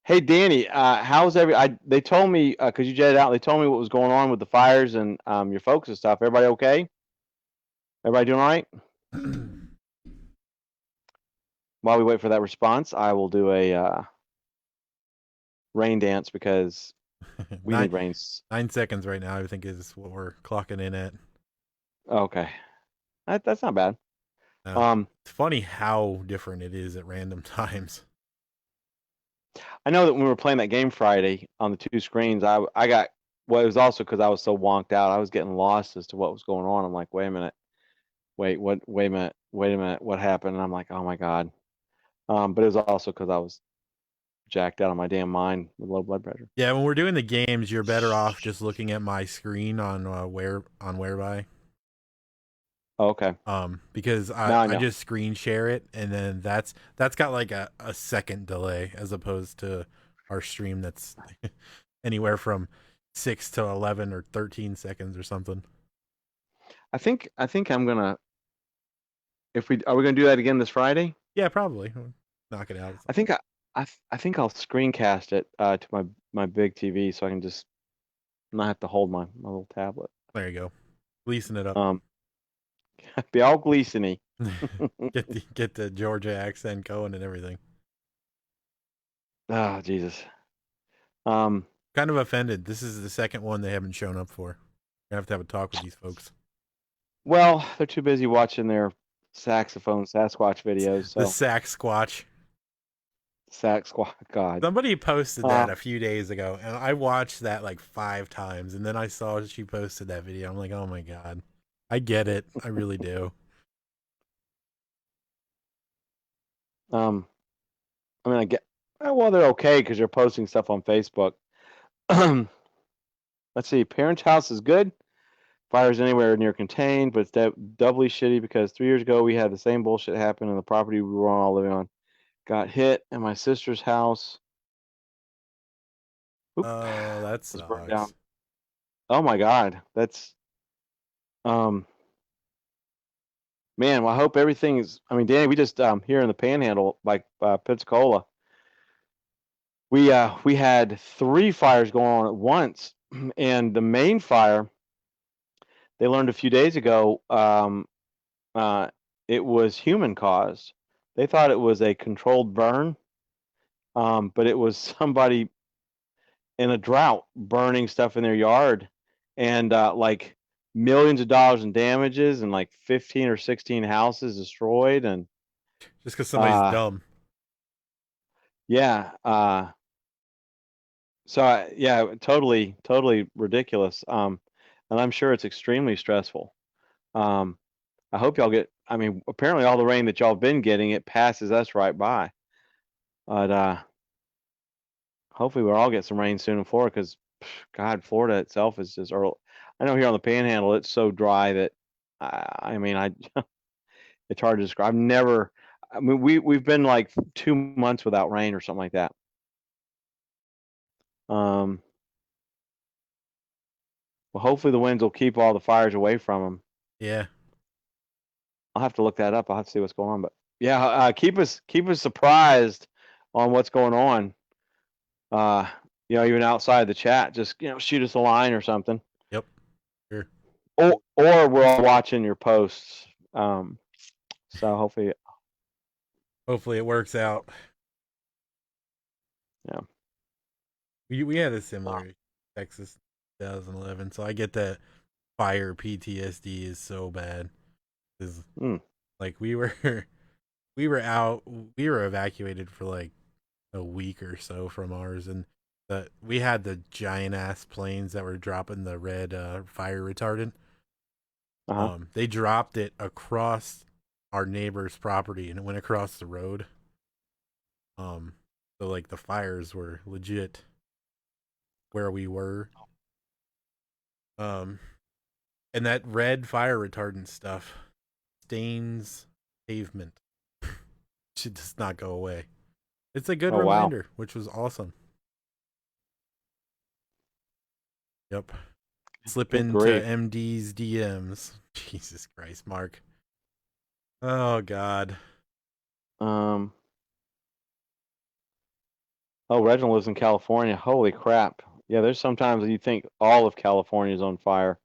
Hey, Danny, how's they told me, because you jetted out, they told me what was going on with the fires and your folks and stuff. Everybody okay? Everybody doing all right? While we wait for that response, I will do a rain dance because We need rains. 9 seconds right now, I think, is what we're clocking in at. Okay, that's not bad. Uh, it's funny how different it is at random times. I know that when we were playing that game Friday on the two screens, I got well. It was also because I was so wonked out. I was getting lost as to what was going on. I'm like, wait a minute, wait, what? Wait a minute, wait a minute, what happened? And I'm like, oh my god. But it was also because I was jacked out of my damn mind with low blood pressure. Yeah, when we're doing the games, you're better off just looking at my screen on Whereby. Oh, okay. Because Now I I know. just screen share it, and then that's got like a second delay as opposed to our stream that's anywhere from 6 to 11 or 13 seconds or something. I think I'm gonna. If we are we gonna do that again this Friday? Yeah, probably knock it out. I think I think I'll screencast it to my big TV so I can just not have to hold my little tablet. There you go, leasing it up. Be all Gleason-y. get the Georgia accent going and everything. Oh Jesus. Kind of offended. This is the second one they haven't shown up for. I have to have a talk with these folks. Well, they're too busy watching their saxophone Sasquatch videos. So. The sack squatch. Sasquatch. God. Somebody posted that a few days ago, and I watched that like 5 times, and then I saw she posted that video. I'm like, oh my god, I get it. I really do. I mean, I get. Well, they're okay because you're posting stuff on Facebook. Let's see. Parents' house is good. Fires anywhere near contained, but it's doubly shitty because 3 years ago we had the same bullshit happen in the property we were all living on. Got hit in my sister's house. Oop, that sucks. Down. Oh my god, that's man. Well, I hope everything is. I mean, Danny, we just here in the Panhandle, like Pensacola, we had 3 fires going on at once, and the main fire. They learned a few days ago it was human caused. They thought it was a controlled burn, but it was somebody in a drought burning stuff in their yard, and like millions of dollars in damages, and like 15 or 16 houses destroyed, and just because somebody's dumb. Yeah. So yeah, totally ridiculous. And I'm sure it's extremely stressful. I hope y'all get. I mean, apparently all the rain that y'all have been getting, it passes us right by. But hopefully we'll all get some rain soon in Florida, because God, Florida itself is just. Or I know here on the Panhandle, it's so dry that I mean, it's hard to describe. I've never. I mean, we've been like 2 months without rain or something like that. Well, hopefully the winds will keep all the fires away from them. Yeah. I'll have to look that up. I'll have to see what's going on. But yeah, keep us surprised on what's going on. Even outside the chat, just shoot us a line or something. Yep. Sure. Or we're all watching your posts. So hopefully it works out. Yeah. We had a similar Texas 2011, so I get that fire PTSD is so bad. Like we were evacuated for like a week or so from ours, and we had the giant ass planes that were dropping the red fire retardant. They dropped it across our neighbor's property, and it went across the road. So like the fires were legit where we were. And that red fire retardant stuff stains pavement. Should just not go away. It's a good reminder, which was awesome. Yep. Slip into MD's DMs. Jesus Christ, Mark. Oh God. Oh, Reginald lives in California. Holy crap. Yeah, there's sometimes you think all of California is on fire.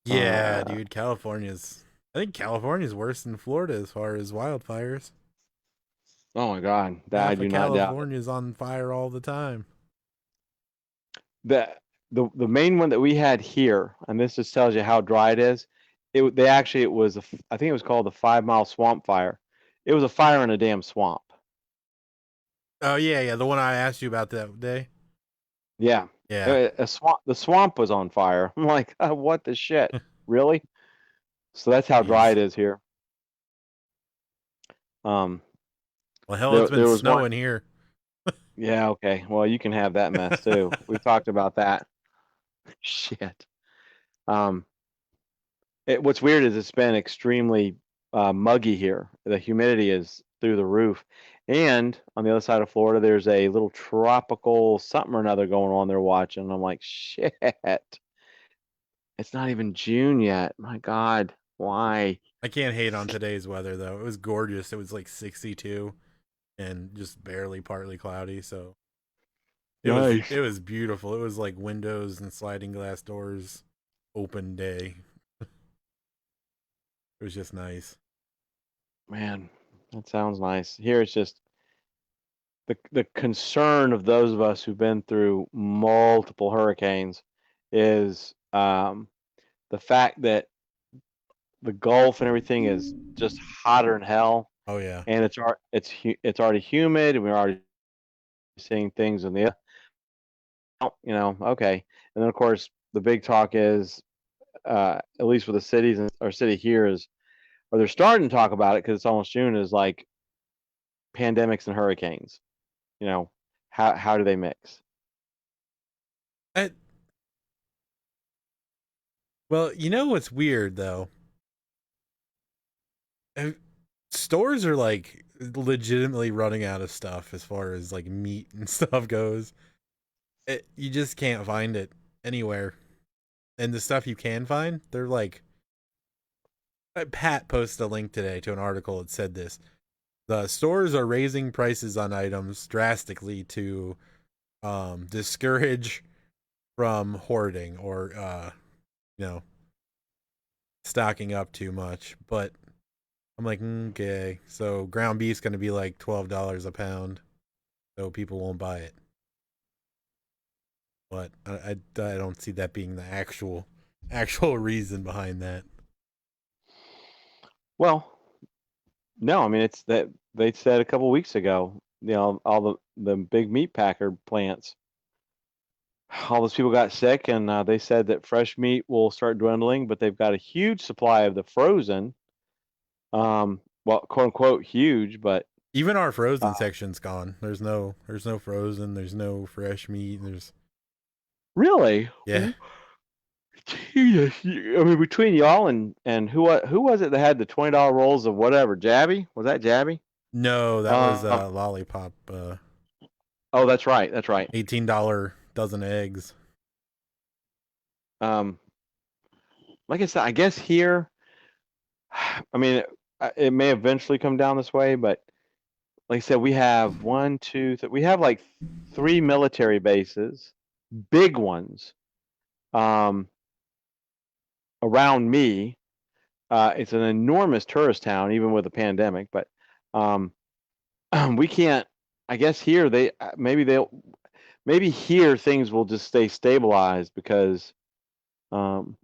Yeah, dude, I think California's worse than Florida as far as wildfires. Oh my God, that I do not doubt. California's on fire all the time. the the main one that we had here, and this just tells you how dry it is. They actually it was I think it was called the 5 Mile Swamp Fire. It was a fire in a damn swamp. Oh yeah, the one I asked you about that day. Yeah, Yeah. a swamp. The swamp was on fire. I'm like, what the shit? Really? So that's how dry Jeez. it is here. Um, Well, hell, it's been there was one. snowing here. Yeah, okay. Well, you can have that mess too. We've talked about that. Shit. Um, what's weird is it's been extremely muggy here. The humidity is through the roof. And on the other side of Florida, there's a little tropical something or another going on there watching. I'm like, shit. It's not even June yet. My God, why? I can't hate on today's weather though. It was gorgeous. It was like 62 and just barely partly cloudy, so Nice. it was beautiful. It was like windows and sliding glass doors open day. It was just nice. Man, that sounds nice. Here it's just the concern of those of us who've been through multiple hurricanes is the fact that the Gulf and everything is just hotter than hell, Oh yeah. and it's already humid, and we're already seeing things in the okay, and then of course the big talk is at least with the cities and our city here is, or they're starting to talk about it because it's almost June, is like pandemics and hurricanes. You know, how do they mix? I, well, you know what's weird though? Uh, Stores are like legitimately running out of stuff as far as like meat and stuff goes. You just can't find it anywhere. And the stuff you can find, they're like Pat posted a link today to an article that said this. The stores are raising prices on items drastically to discourage from hoarding or you know, stocking up too much. But I'm like, okay, so ground beef's going to be like $12 a pound, so people won't buy it. But I don't see that being the actual reason behind that. Well, no, I mean it's that they said a couple weeks ago, all the big meat packer plants, all those people got sick, and they said that fresh meat will start dwindling, but they've got a huge supply of the frozen. Well, quote unquote huge, but Even our uh, frozen section's gone. There's no frozen, there's no fresh meat, there's really, yeah. Jesus, I mean between y'all and who was it that had the $20 rolls of whatever? Jabby? Was that Jabby? No, that was Um, lollipop oh, that's right, that's right. $18 dozen eggs. Um, like I said, I guess here, I mean, it may eventually come down this way, but like I said, we have we have like three military bases, big ones, um, around me. It's an enormous tourist town, even with the pandemic, but um, we can't. I guess here maybe here things will just stay stabilized because um,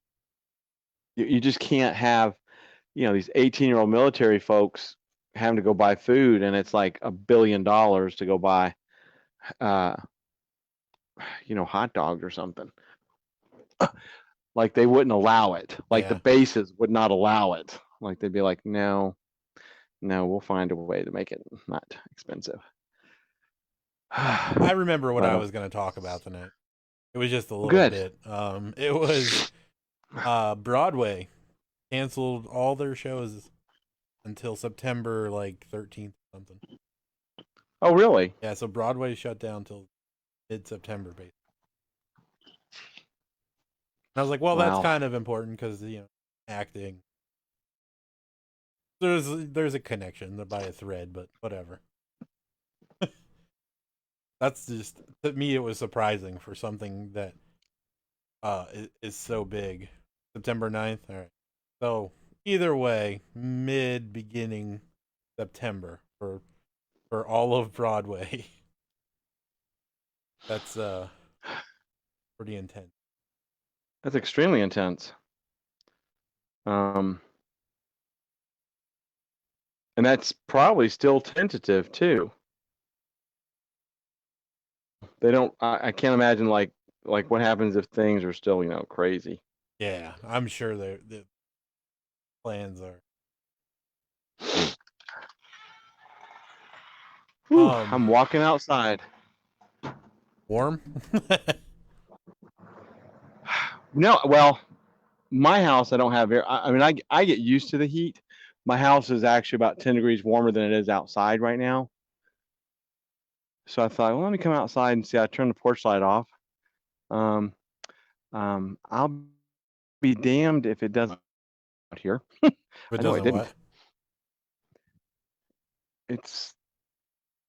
you just can't have these 18-year-old military folks having to go buy food, and it's like $1 billion to go buy uh, hot dogs or something. Like they wouldn't allow it. Like the Yeah. bases would not allow it. Like they'd be like, no, no, we'll find a way to make it not expensive. I remember what But I was going to talk about tonight. It was just a little good. bit. It was Broadway canceled all their shows until September like 13th or something. Oh, really? Yeah, so Broadway shut down till mid-September basically. And I was like, well, that's Wow. kind of important because acting. There's a connection by a thread, but whatever. That's just to me. It was surprising for something that is so big. September 9th. All right. So either way, mid beginning September for all of Broadway. That's pretty intense. That's extremely intense. And that's probably still tentative too. They don't. I can't imagine like what happens if things are still crazy. Yeah, I'm sure the plans are. Whew, I'm walking outside. Warm? No, well, my house I don't have air. I mean, I get used to the heat. My house is actually about 10 degrees warmer than it is outside right now. So I thought, well, let me come outside and see. I turned the porch light off. I'll be damned if it doesn't out here. If it I know I doesn't didn't. what?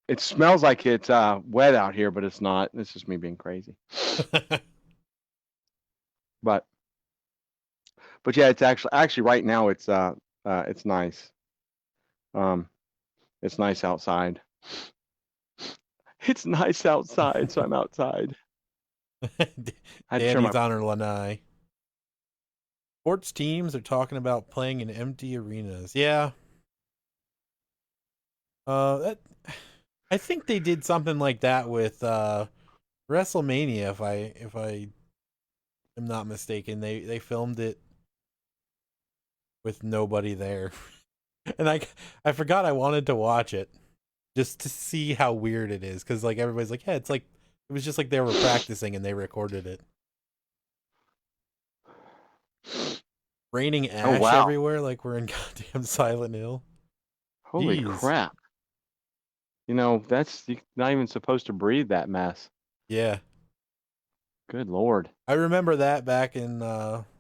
It smells like it's wet out here, but it's not. It's just me being crazy. But yeah, it's actually right now it's nice. It's nice outside. It's nice outside, so I'm outside. Danny's on her lanai. Sports teams are talking about playing in empty arenas. Yeah. I think they did something like that with WrestleMania, if I am not mistaken. They filmed it with nobody there. And I forgot I wanted to watch it just to see how weird it is, because like everybody's like, yeah, it's like it was just like they were practicing and they recorded it. Raining ash everywhere, like we're in goddamn Silent Hill. Holy crap! That's you're not even supposed to breathe that mess. Yeah. Good Lord. I remember that back in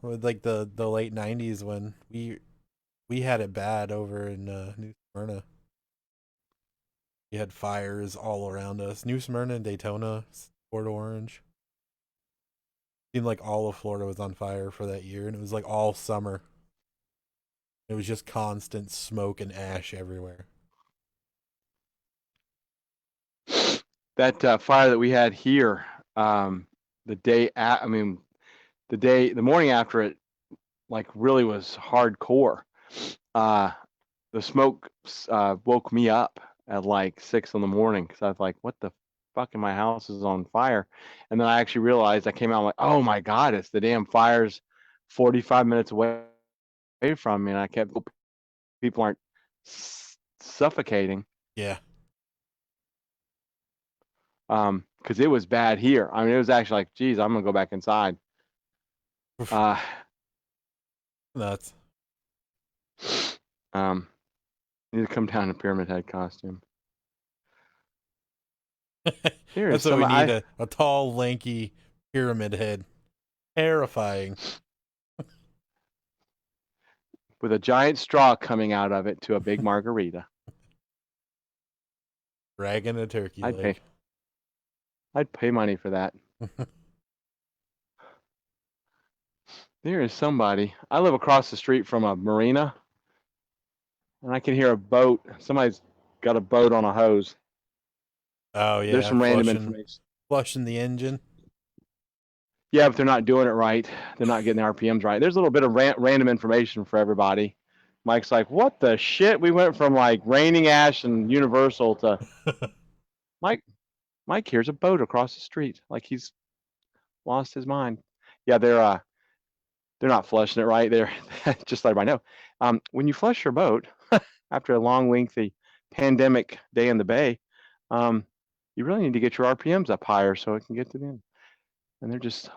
with like the late 90s when we had it bad over in New Smyrna. We had fires all around us. New Smyrna and Daytona, Port Orange. Seemed like all of Florida was on fire for that year, and it was like all summer. It was just constant smoke and ash everywhere. That fire that we had here, the morning after it, like really was hardcore. The smoke woke me up at like 6 a.m. because I was like, what the fuck, in my house is on fire. And then I actually realized, I came out, I'm like, oh my God, it's the damn fires 45 minutes away from me. And I kept, people aren't suffocating. Yeah. Because it was bad here. I mean, it was actually like, geez, I'm gonna go back inside. Nuts. Need to come down in a Pyramid Head costume. That's what we need, a tall, lanky Pyramid Head. Terrifying. With a giant straw coming out of it to a big margarita. Dragging a turkey leg. I'd pay money for that. There is somebody. I live across the street from a marina, and I can hear a boat. Somebody's got a boat on a hose. Oh, yeah. There's some random information. Flushing the engine. Yeah, but they're not doing it right. They're not getting the RPMs right. There's a little bit of random information for everybody. Mike's like, what the shit? We went from like raining ash and Universal to Mike hears a boat across the street. Like he's lost his mind. Yeah, they're not flushing it right. They're just let everybody know. When you flush your boat after a long, lengthy pandemic day in the bay, you really need to get your RPMs up higher so it can get to the end. And they're just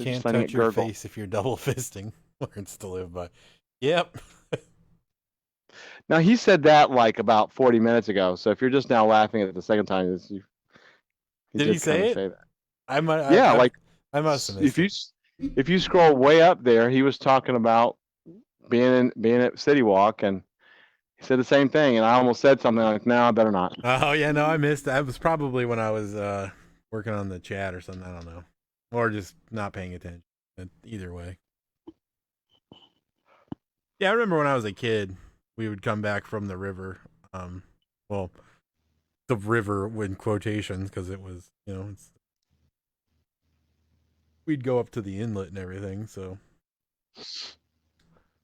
can't touch your face if you're double fisting. Words to live by. Yep. Now he said that like about 40 minutes ago. So if you're just now laughing at it the second time, did he say it? Say that. I must have missed if you scroll way up there, he was talking about being at City Walk, and he said the same thing. And I almost said something like, "No, I better not." Oh yeah, no, I missed. That was probably when I was working on the chat or something. I don't know, or just not paying attention. Either way. Yeah, I remember when I was a kid, we would come back from the river. Well, the river in quotations, because it was, it's we'd go up to the inlet and everything. So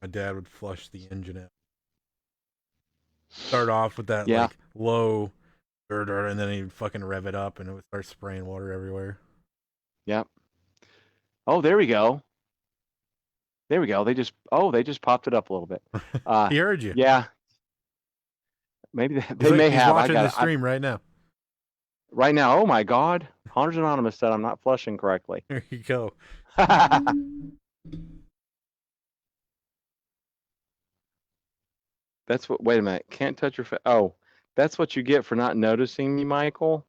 my dad would flush the engine out. Start off with that Yeah. like low, and then he'd fucking rev it up, and it would start spraying water everywhere. Yep. Oh, there we go. There we go. They just popped it up a little bit. He heard you. Yeah. Maybe they He's may he's have. watching the stream right now. Right now. Oh my God. Hunters Anonymous said I'm not flushing correctly. There you go. That's what. Wait a minute. Can't touch your face. Oh, that's what you get for not noticing me, Michael.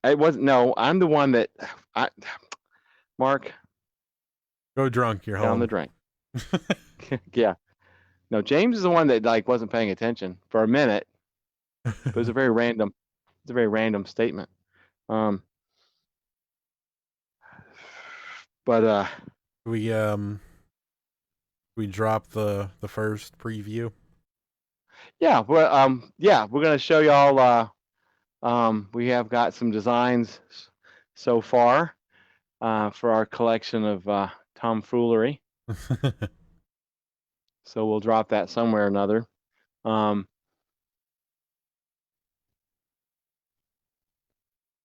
It wasn't. No, I'm the one that. Mark, Go drunk. You're down home. the drain. Yeah. No, James is the one that like wasn't paying attention for a minute. It was a very random. It's a very random statement. But we drop the first preview. yeah, we're gonna show y'all. We have got some designs so far for our collection of tomfoolery. So we'll drop that somewhere or another.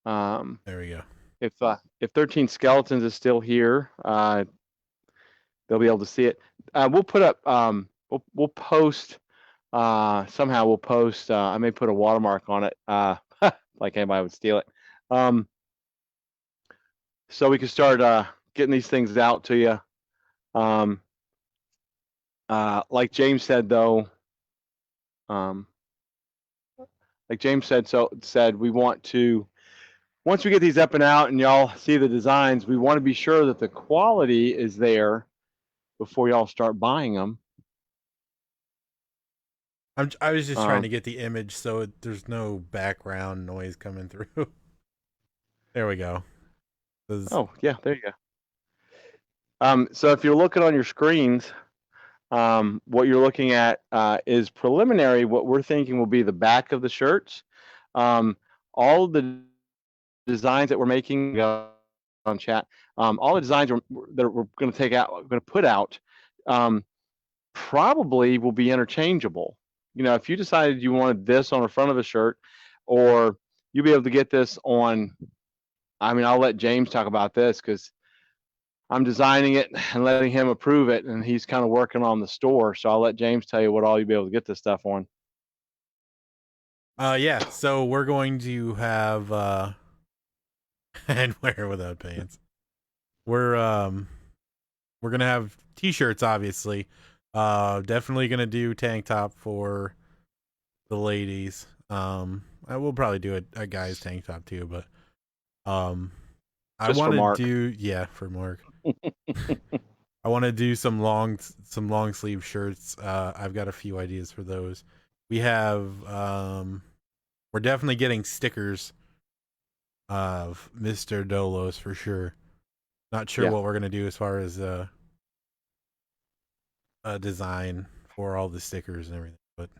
There we go. If 13 Skeletons is still here, they'll be able to see it. We'll put up. We'll post. Somehow we'll post. I may put a watermark on it, like anybody would steal it. So we can start getting these things out to you. Like James said, though. Like James said, we want to. Once we get these up and out and y'all see the designs, we want to be sure that the quality is there before y'all start buying them. I was just trying to get the image so there's no background noise coming through. There we go. Oh, yeah, there you go. So if you're looking on your screens, what you're looking at is preliminary. What we're thinking will be the back of the shirts. All the designs that we're making on chat, all the designs that we're going to take out, going to put out, probably will be interchangeable. You know, if you decided you wanted this on the front of a shirt, or you'll be able to get this on. I mean, I'll let James talk about this because I'm designing it and letting him approve it, and he's kind of working on the store. So I'll let James tell you what all you'll be able to get this stuff on. Yeah. So we're going to have and wear without pants. We're gonna have t-shirts, obviously. Definitely gonna do tank top for the ladies. I will probably do a guy's tank top too, but I want to do for Mark. I want to do some long sleeve shirts. I've got a few ideas for those. We have we're definitely getting stickers of Mr. Dolos for sure. Not sure what we're gonna do as far as a design for all the stickers and everything, but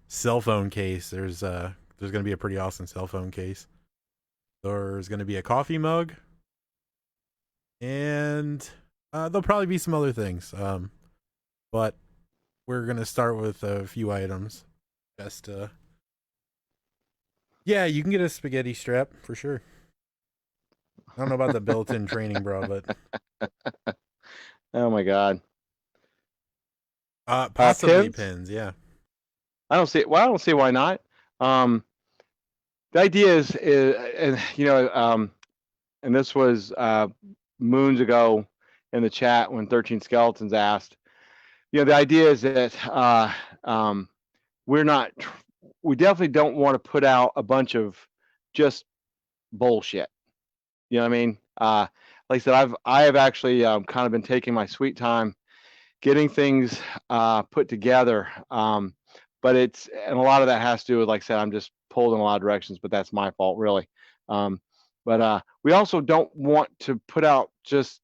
cell phone case. There's gonna be a pretty awesome cell phone case. There's gonna be a coffee mug, and there'll probably be some other things. But we're gonna start with a few items. Just yeah, you can get a spaghetti strap for sure. I don't know about the built-in training bra, but oh my God. Possibly pins, yeah. I don't see. Well, I don't see why not. The idea is, and you know, and this was moons ago in the chat when 13 Skeletons asked. You know, the idea is that we definitely don't want to put out a bunch of just bullshit. You know what I mean? Like I said, I have actually kind of been taking my sweet time getting things put together. But and a lot of that has to do with, like I said, I'm just pulled in a lot of directions, but that's my fault, really. But we also don't want to put out just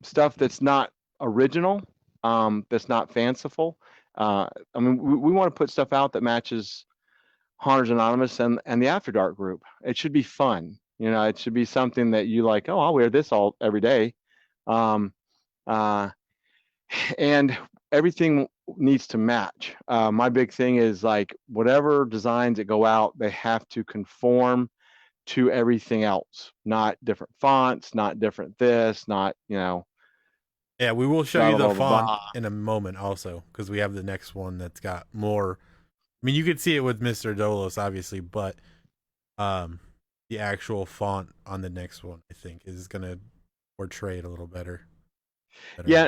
stuff that's not original, that's not fanciful. I mean, we want to put stuff out that matches Haunters Anonymous and the After Dark group. It should be fun. It should be something that you like. Oh, I'll wear this all every day. Um, uh, and everything needs to match. My big thing is like whatever designs that go out, they have to conform to everything else, not different fonts, not different this, not, Yeah, we will show blah, you blah, the blah, blah, font blah. in a moment also, because we have the next one that's got more. I mean, you could see it with Mr. Dolos, obviously, but the actual font on the next one, I think, is going to portray it a little better. Yeah,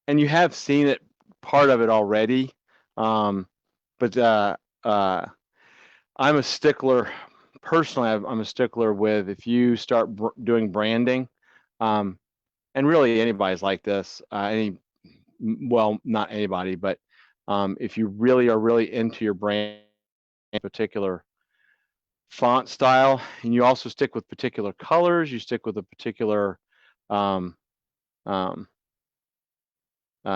and you have seen it, part of it already. But I'm a stickler personally. I'm a stickler with if you start doing branding, and really anybody's like this. Well, not anybody, but if you really are really into your brand, particular font style, and you also stick with particular colors, you stick with a particular, um, um,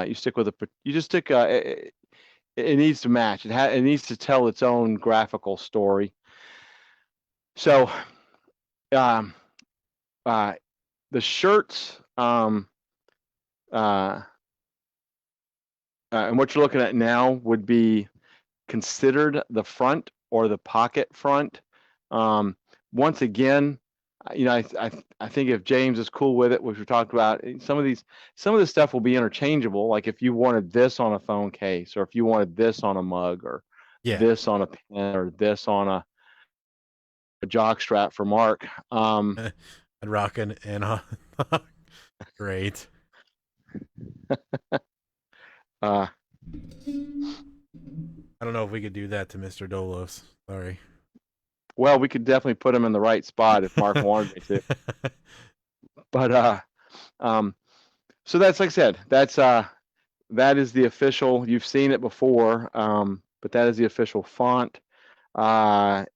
you stick with you just stick. It needs to match. It needs to tell its own graphical story. So, um, the shirts, and what you're looking at now would be considered the front or the pocket front. Once again, I think if James is cool with it, which we talked about, some of this stuff will be interchangeable. Like if you wanted this on a phone case, or if you wanted this on a mug, or this on a pen, or this on a jock strap for Mark. And rocking and great. I don't know if we could do that to Mr. Dolos. Sorry. Well, we could definitely put him in the right spot if Mark wanted me to. But so that's, like I said, that is the official. You've seen it before, but that is the official font. The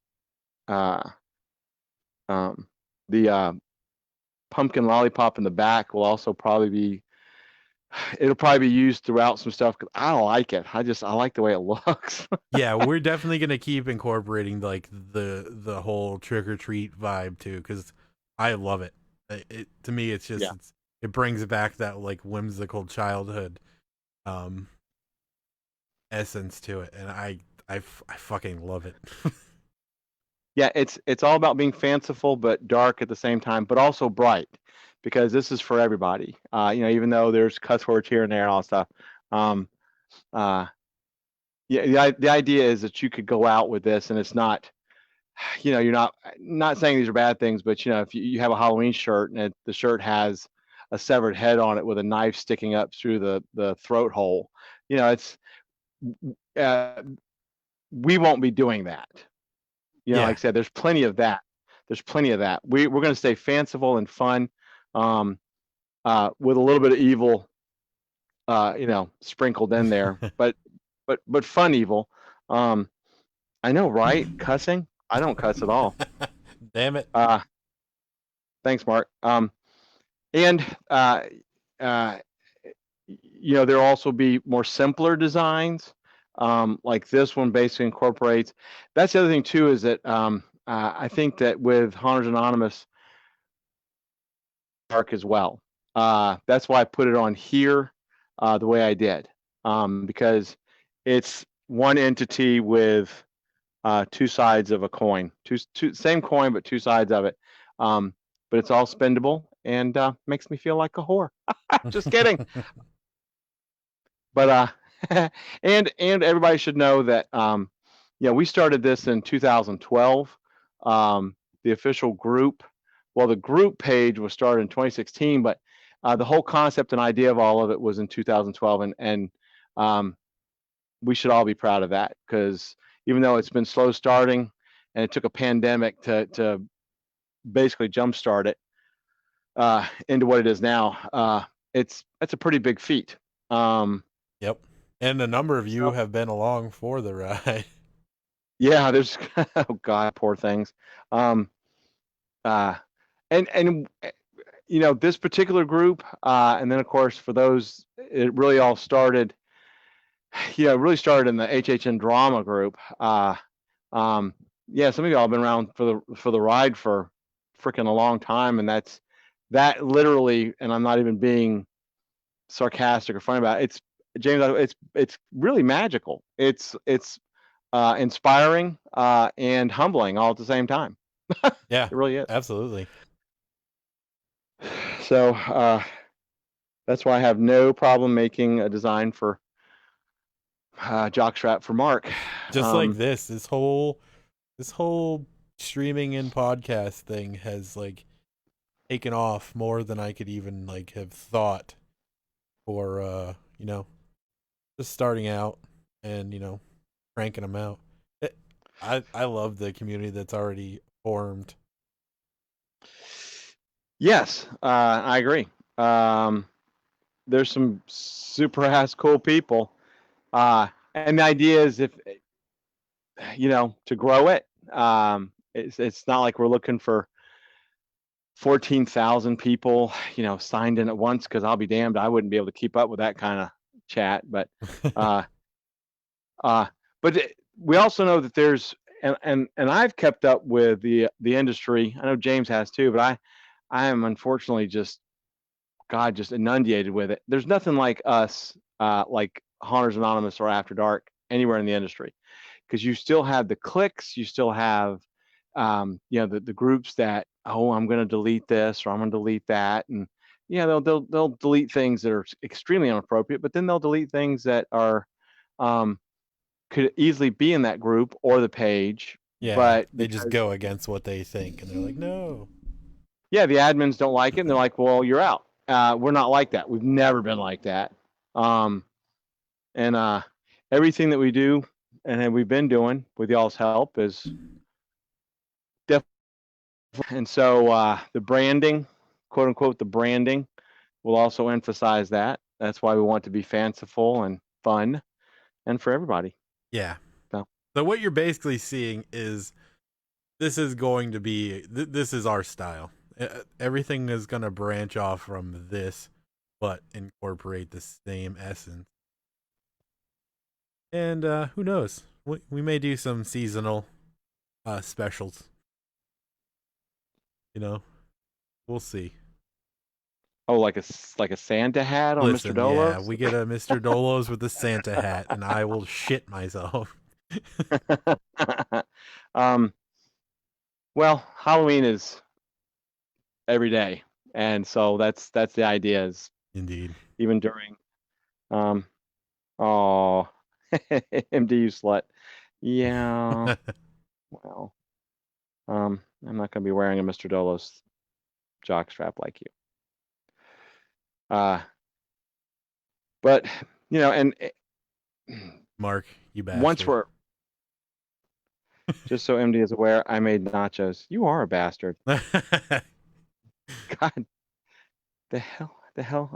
pumpkin lollipop in the back will also probably be. It'll probably be used throughout some stuff because I don't like it. I like the way it looks. Yeah, we're definitely gonna keep incorporating like the whole trick or treat vibe too, because I love it. To me, it's just it brings back that like whimsical childhood essence to it, and I fucking love it. Yeah, it's all about being fanciful but dark at the same time, but also bright, because this is for everybody. Even though there's cuss words here and there and all that stuff. Yeah, the idea is that you could go out with this, and it's not, you're not saying these are bad things, but if you have a Halloween shirt and the shirt has a severed head on it with a knife sticking up through the throat hole, it's we won't be doing that. Like I said, there's plenty of that. We're going to stay fanciful and fun, with a little bit of evil, sprinkled in there, but fun evil. I know, right? Cussing? I don't cuss at all. Damn it. Thanks, Mark. And there'll also be more simpler designs. Like this one basically incorporates. That's the other thing too, is that I think that with Haunters Anonymous, dark as well. That's why I put it on here the way I did, because it's one entity with two sides of a coin, same coin but two sides of it. But it's all spendable and makes me feel like a whore. Just kidding. But and everybody should know that we started this in 2012. The official group, the group page was started in 2016, but the whole concept and idea of all of it was in 2012, and we should all be proud of that, because even though it's been slow starting and it took a pandemic to basically jumpstart it into what it is now, it's a pretty big feat. Yep. And a number of you have been along for the ride. Yeah, there's oh God, poor things. And this particular group, and then of course for those, it really all started. It really started in the HHN drama group, Yeah, some of y'all have been around for the ride for freaking a long time, and that literally, and I'm not even being sarcastic or funny about it. It's James. It's really magical. It's inspiring and humbling all at the same time. Yeah, It really is. absolutely. So that's why I have no problem making a design for jockstrap for Mark. Just like this whole streaming and podcast thing has like taken off more than I could even like have thought for just starting out and cranking them out. I love the community that's already formed. Yes, I agree. There's some super ass cool people, and the idea is if to grow it. It's not like we're looking for 14,000 people, signed in at once, because I'll be damned, I wouldn't be able to keep up with that kind of chat. But we also know that there's and I've kept up with the industry. I know James has too, but I am unfortunately just inundated with it. There's nothing like us, like Haunters Anonymous or After Dark anywhere in the industry, because you still have the clicks, you still have the groups that, oh, I'm going to delete this or I'm going to delete that, and they'll delete things that are extremely inappropriate, but then they'll delete things that are could easily be in that group or the page. Yeah, but they just go against what they think, and they're like, no. Yeah, the admins don't like it, and they're like, well, you're out. We're not like that. We've never been like that. And everything that we do and we've been doing with y'all's help is definitely. And so the branding, quote unquote, the branding will also emphasize that. That's why we want to be fanciful and fun and for everybody. Yeah. So what you're basically seeing is this is going to be, this is our style. Everything is going to branch off from this, but incorporate the same essence. And who knows? We may do some seasonal specials. We'll see. Oh, like a Santa hat on Listen, Mr. Dolos? Yeah, we get a Mr. Dolos with a Santa hat, and I will shit myself. Well, Halloween is every day, and so that's the idea. Is Indeed. even during oh MDU slut. Yeah. Well, I'm not going to be wearing a Mr. Dolos jockstrap like you. But and Mark, you bastard. Once we're just so MD is aware, I made nachos. You are a bastard. God, the hell.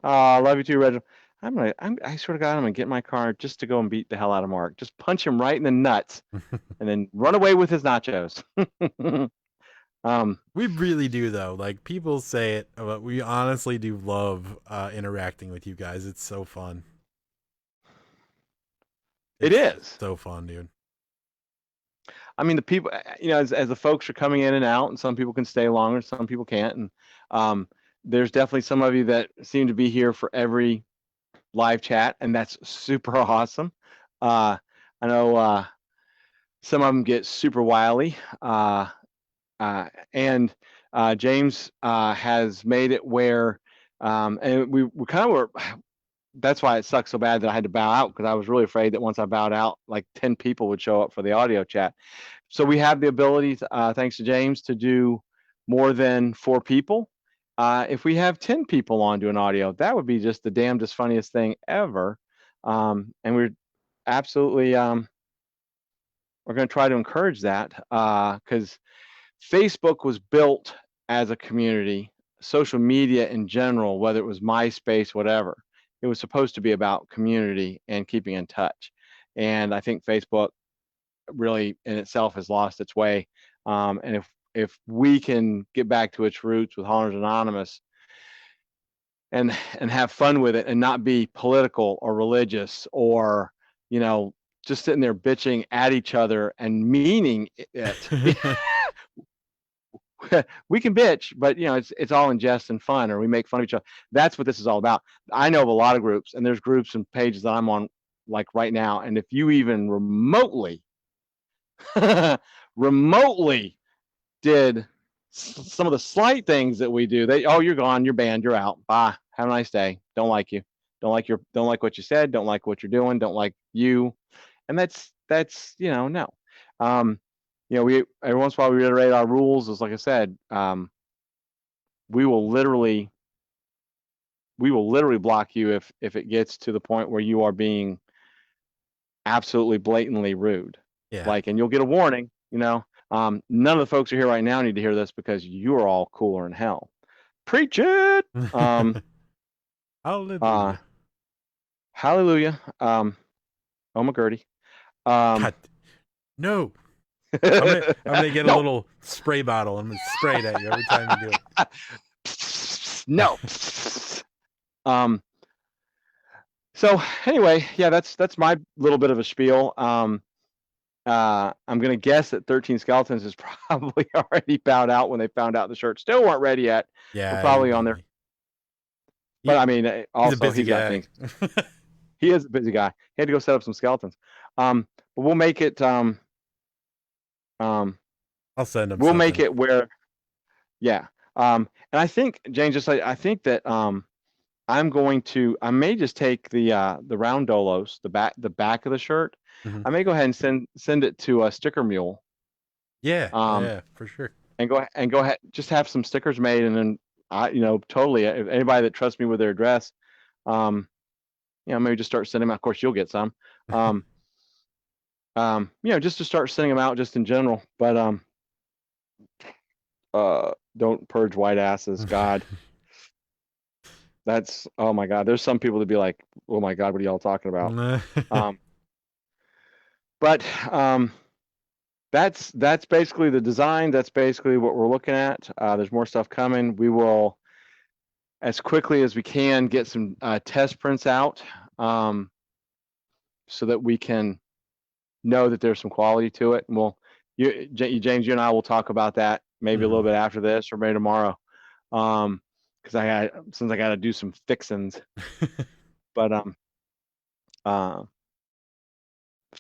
I love you too, Reginald. I swear to God, I'm gonna get in my car just to go and beat the hell out of Mark. Just punch him right in the nuts, and then run away with his nachos. We really do though. Like, people say it, but we honestly do love interacting with you guys. It's so fun. It is so fun, dude. I mean, the people, as the folks are coming in and out, and some people can stay longer, some people can't, and there's definitely some of you that seem to be here for every live chat, and that's super awesome. I know some of them get super wily, and James has made it where, and we kind of were. That's why it sucks so bad that I had to bow out, because I was really afraid that once I bowed out, like 10 people would show up for the audio chat. So we have the ability, thanks to James, to do more than 4 people. If we have 10 people on doing audio, that would be just the damnedest funniest thing ever. And we're absolutely, we're going to try to encourage that, because Facebook was built as a community. Social media in general, whether it was MySpace, whatever, it was supposed to be about community and keeping in touch. And I think Facebook really in itself has lost its way. And if we can get back to its roots with Haunters Anonymous and have fun with it, and not be political or religious or just sitting there bitching at each other and meaning it. We can bitch, but it's all in jest and fun, or we make fun of each other. That's what this is all about. I know of a lot of groups, and there's groups and pages that I'm on like right now, and if you even remotely did some of the slight things that we do, you're gone, you're banned, you're out, bye, have a nice day, don't like you, don't like what you said, don't like what you're doing, don't like you. And that's no. We every once in a while we reiterate our rules. Is like I said, we will literally block you if it gets to the point where you are being absolutely blatantly rude. Yeah. And you'll get a warning. None of the folks who are here right now need to hear this because you are all cooler than hell. Preach it. Hallelujah. Hallelujah. Oh my Gertie. God, no. I'm gonna get a little spray bottle and spray it at you every time you do it. No. So anyway, yeah, that's my little bit of a spiel. I'm gonna guess that 13 Skeletons is probably already bowed out when they found out the shirts still weren't ready yet. Yeah, we're probably on there. But I mean, also he's got things. He is a busy guy. He had to go set up some skeletons. But we'll make it. I'll send him. We'll make it where, yeah. And I think Jane, I think that I may just take the round dolos, the back of the shirt. Mm-hmm. I may go ahead and send it to a Sticker Mule. Yeah. Yeah, for sure. And go ahead, just have some stickers made, and then totally. If anybody that trusts me with their address, maybe just start sending them out. Of course, you'll get some. Just to start sending them out, just in general. But don't purge white asses, God. That's, oh my God. There's some people that be like, oh my God, what are y'all talking about? But that's basically the design. That's basically what we're looking at. There's more stuff coming. We will, as quickly as we can, get some test prints out, so that we can know that there's some quality to it. And James, you and I will talk about that maybe a little bit after this, or maybe tomorrow, because I got to do some fixins. But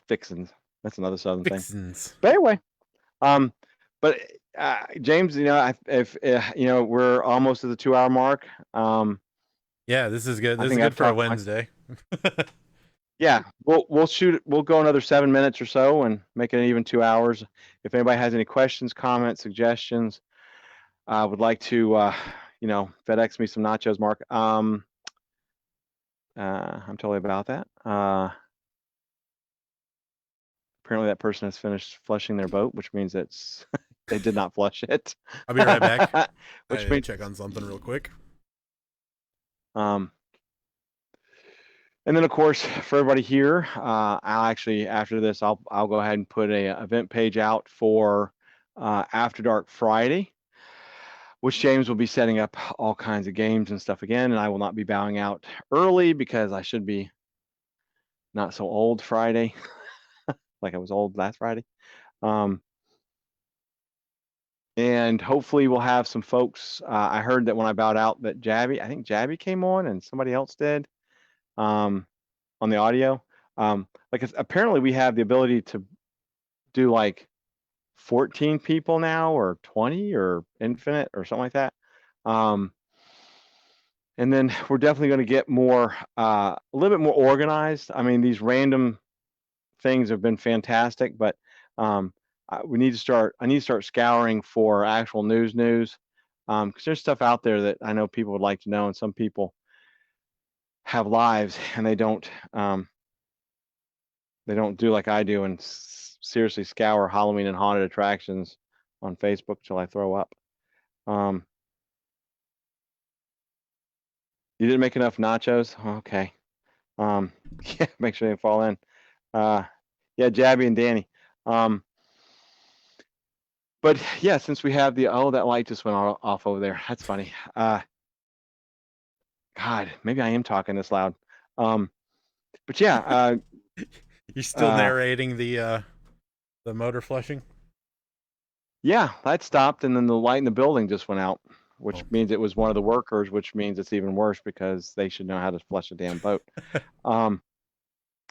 fixins, that's another Southern thing. But anyway, but James, if we're almost at the 2-hour mark. Yeah, this is good. This is good for a Wednesday. Yeah, we'll shoot it. We'll go another 7 minutes or so and make it even 2 hours. If anybody has any questions, comments, suggestions, would like to, FedEx me some nachos, Mark. I'm totally about that. Apparently that person has finished flushing their boat, which means they did not flush it. I'll be right back. Which means check on something real quick. And then, of course, for everybody here, I'll actually, after this, I'll go ahead and put a event page out for After Dark Friday, which James will be setting up all kinds of games and stuff again, and I will not be bowing out early because I should be not so old Friday, like I was old last Friday. And hopefully we'll have some folks. I heard that when I bowed out that I think Jabby came on and somebody else did. On the audio, apparently we have the ability to do like 14 people now, or 20, or infinite, or something like that. And then we're definitely going to get more, a little bit more organized. I mean, these random things have been fantastic, but I need to start scouring for actual news, because there's stuff out there that I know people would like to know, and some people have lives and they don't do like I do and seriously scour Halloween and haunted attractions on Facebook till I throw up. You didn't make enough nachos? Okay. Yeah, make sure they fall in. Yeah, Jabby and Danny. But yeah, since we have that light just went off over there. That's funny. God, maybe I am talking this loud. But yeah, You're still narrating the motor flushing? Yeah, that stopped, and then the light in the building just went out, which means it was one of the workers, which means it's even worse because they should know how to flush a damn boat.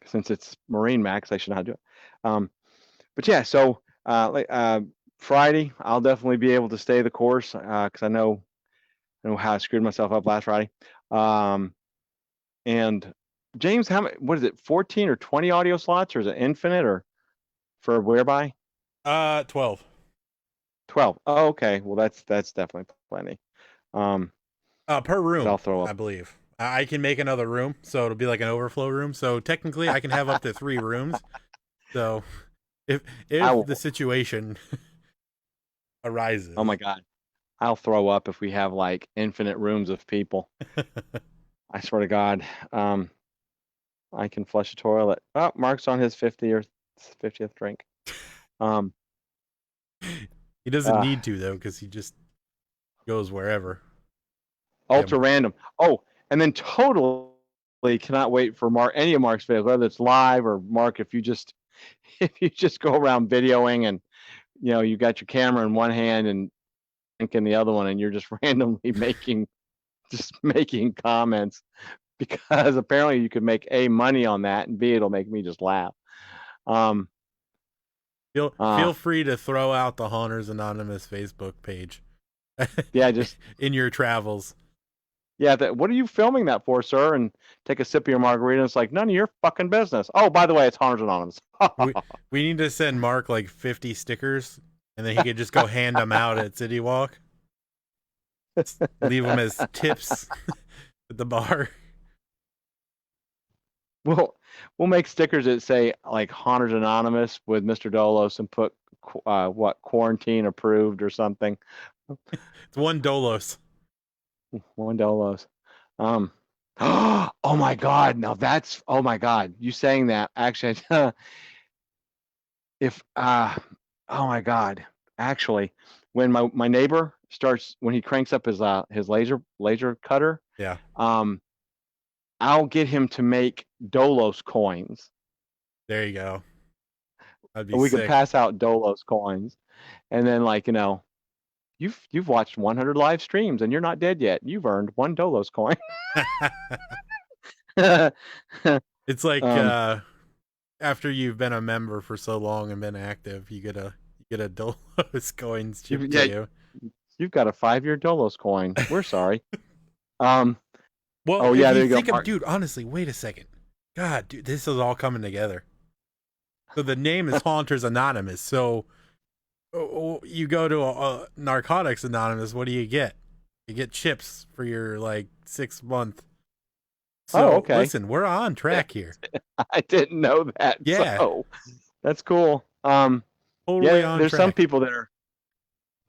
Since it's Marine Max, they should know how to do it. But yeah, so Friday, I'll definitely be able to stay the course because I know how I screwed myself up last Friday. And James, what is it, 14 or 20 audio slots, or is it infinite, or for whereby? 12. 12. Oh, okay. Well, that's definitely plenty. Per room, I'll throw up. I believe. I can make another room, so it'll be like an overflow room. So technically, I can have up to 3 rooms. So if the situation arises. Oh my God, I'll throw up if we have like infinite rooms of people. I swear to God. I can flush a toilet. Oh, Mark's on his 50th drink. He doesn't need to though, because he just goes wherever. Ultra random. Oh, and then totally cannot wait for any of Mark's videos, whether it's live or Mark, if you just go around videoing and you got your camera in one hand and in the other one, and you're just randomly making comments, because apparently you could make A, money on that, and B, it'll make me just laugh. Feel free to throw out the Haunters Anonymous Facebook page. Yeah, just in your travels. Yeah, what are you filming that for, sir? And take a sip of your margarita. And it's like, none of your fucking business. Oh, by the way, it's Haunters Anonymous. we need to send Mark like 50 stickers, and then he could just go hand them out at City Walk. Leave them as tips at the bar. We'll make stickers that say like Haunters Anonymous with Mr. Dolos and put quarantine approved or something. It's one Dolos. One Dolos. Oh my God! Now that's, oh my God! You saying that actually? Oh my God! Actually, when my neighbor starts, when he cranks up his laser cutter, yeah. I'll get him to make Dolos coins. There you go. That'd be we sick. can pass out Dolos coins, and then you've watched 100 live streams and you're not dead yet. You've earned 1 Dolos coin. It's like after you've been a member for so long and been active, you get a Dolos coins chipped to you. You've got a 5-year Dolos coin. We're sorry. Well, there you go. Dude, honestly, wait a second. God, dude, this is all coming together. So the name is Haunters Anonymous. So you go to Narcotics Anonymous, what do you get? You get chips for your 6-month. So, okay. Listen, we're on track here. I didn't know that. Yeah. So that's cool. Totally on there's track. some people are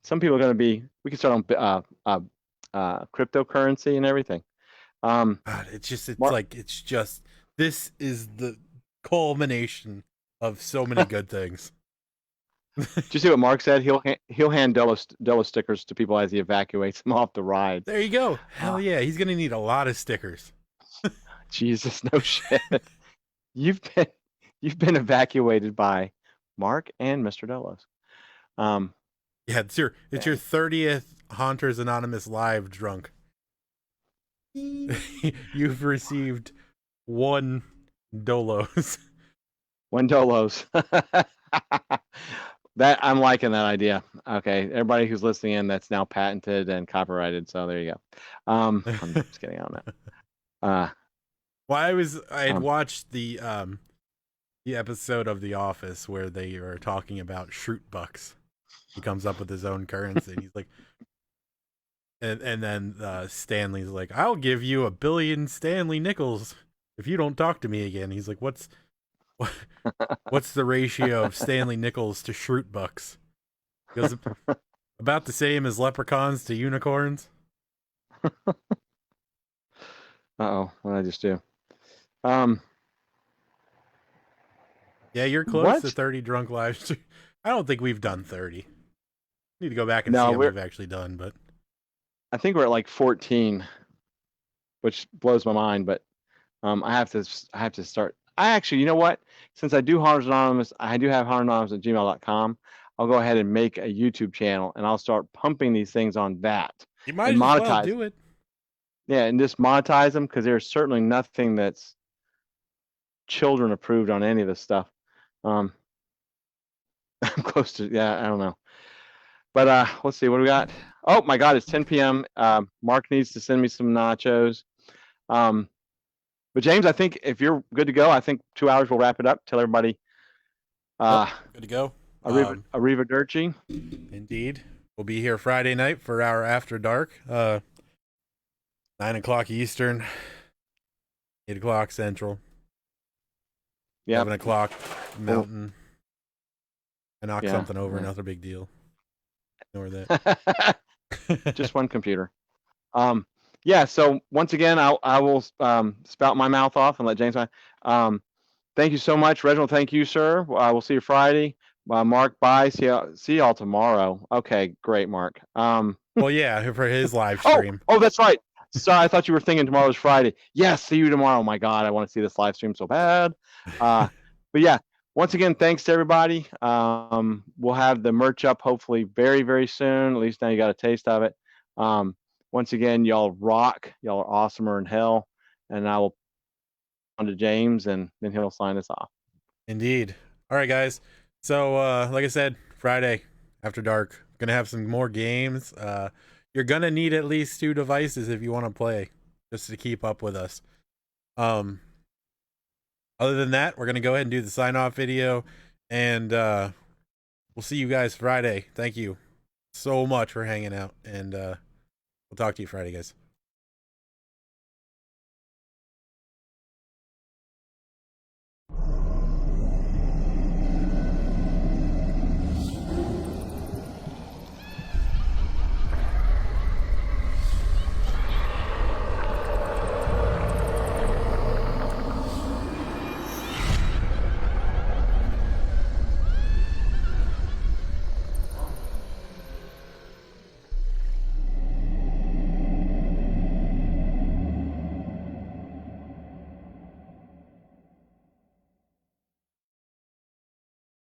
going to be, we can start on cryptocurrency and everything. God, it's just this is the culmination of so many good things. Did you see what Mark said? He'll hand Delos stickers to people as he evacuates them off the ride. There you go. Hell yeah, he's gonna need a lot of stickers. Jesus, no shit. You've been evacuated by Mark and Mr. Delos. Yeah, it's your 30th Haunters Anonymous live drunk. You've received 1 Dolos. 1 Dolos. That I'm liking that idea. Okay, everybody who's listening in, that's now patented and copyrighted. So there you go. I'm just kidding on that. Well, I had watched the episode of The Office where they are talking about Shroot Bucks. He comes up with his own currency. And he's like, and then Stanley's like, "I'll give you 1 billion Stanley nickels if you don't talk to me again." He's like, What's the ratio of Stanley nickels to Shroot Bucks? He goes, about the same as leprechauns to unicorns. Uh-oh, what did I just do? Yeah, you're close to 30 drunk live streams. I don't think we've done 30. Need to go back and see what we've actually done, but I think we're at 14, which blows my mind. But I have to start. I actually, you know what? Since I do Hunters Anonymous, I do have hunteranonymous@gmail.com. I'll go ahead and make a YouTube channel and I'll start pumping these things on that You might and as well monetize. do it. Yeah, and just monetize them because there's certainly nothing that's children approved on any of this stuff. I'm close to, yeah, I don't know. But let's see, what do we got? Oh my God, it's 10 p.m. Mark needs to send me some nachos. But James, I think if you're good to go, I think 2 hours will wrap it up. Tell everybody Good to go. arrivederci. Indeed. We'll be here Friday night for our After Dark. 9 o'clock Eastern, 8 o'clock Central, 11 o'clock Mountain. I knocked something over, another big deal. Ignore that. Just one computer. Yeah, so once again, I will spout my mouth off and let James. Thank you so much, Reginald. Thank you, sir. We'll see you Friday. Mark, bye. See y'all tomorrow. Okay, great, Mark. Well, yeah, for his live stream. Oh, that's right. Sorry, I thought you were thinking tomorrow's Friday. Yes, see you tomorrow. Oh my God, I want to see this live stream so bad. But yeah, once again, thanks to everybody. We'll have the merch up hopefully very, very soon. At least now you got a taste of it. Once again, y'all rock. Y'all are awesomer than hell. And I will on to James, and then he'll sign us off. Indeed. All right, guys. So, like I said, Friday After Dark, gonna have some more games. You're gonna need at least 2 devices if you want to play, just to keep up with us. Other than that, we're gonna go ahead and do the sign-off video, and we'll see you guys Friday. Thank you so much for hanging out, and we'll talk to you Friday, guys.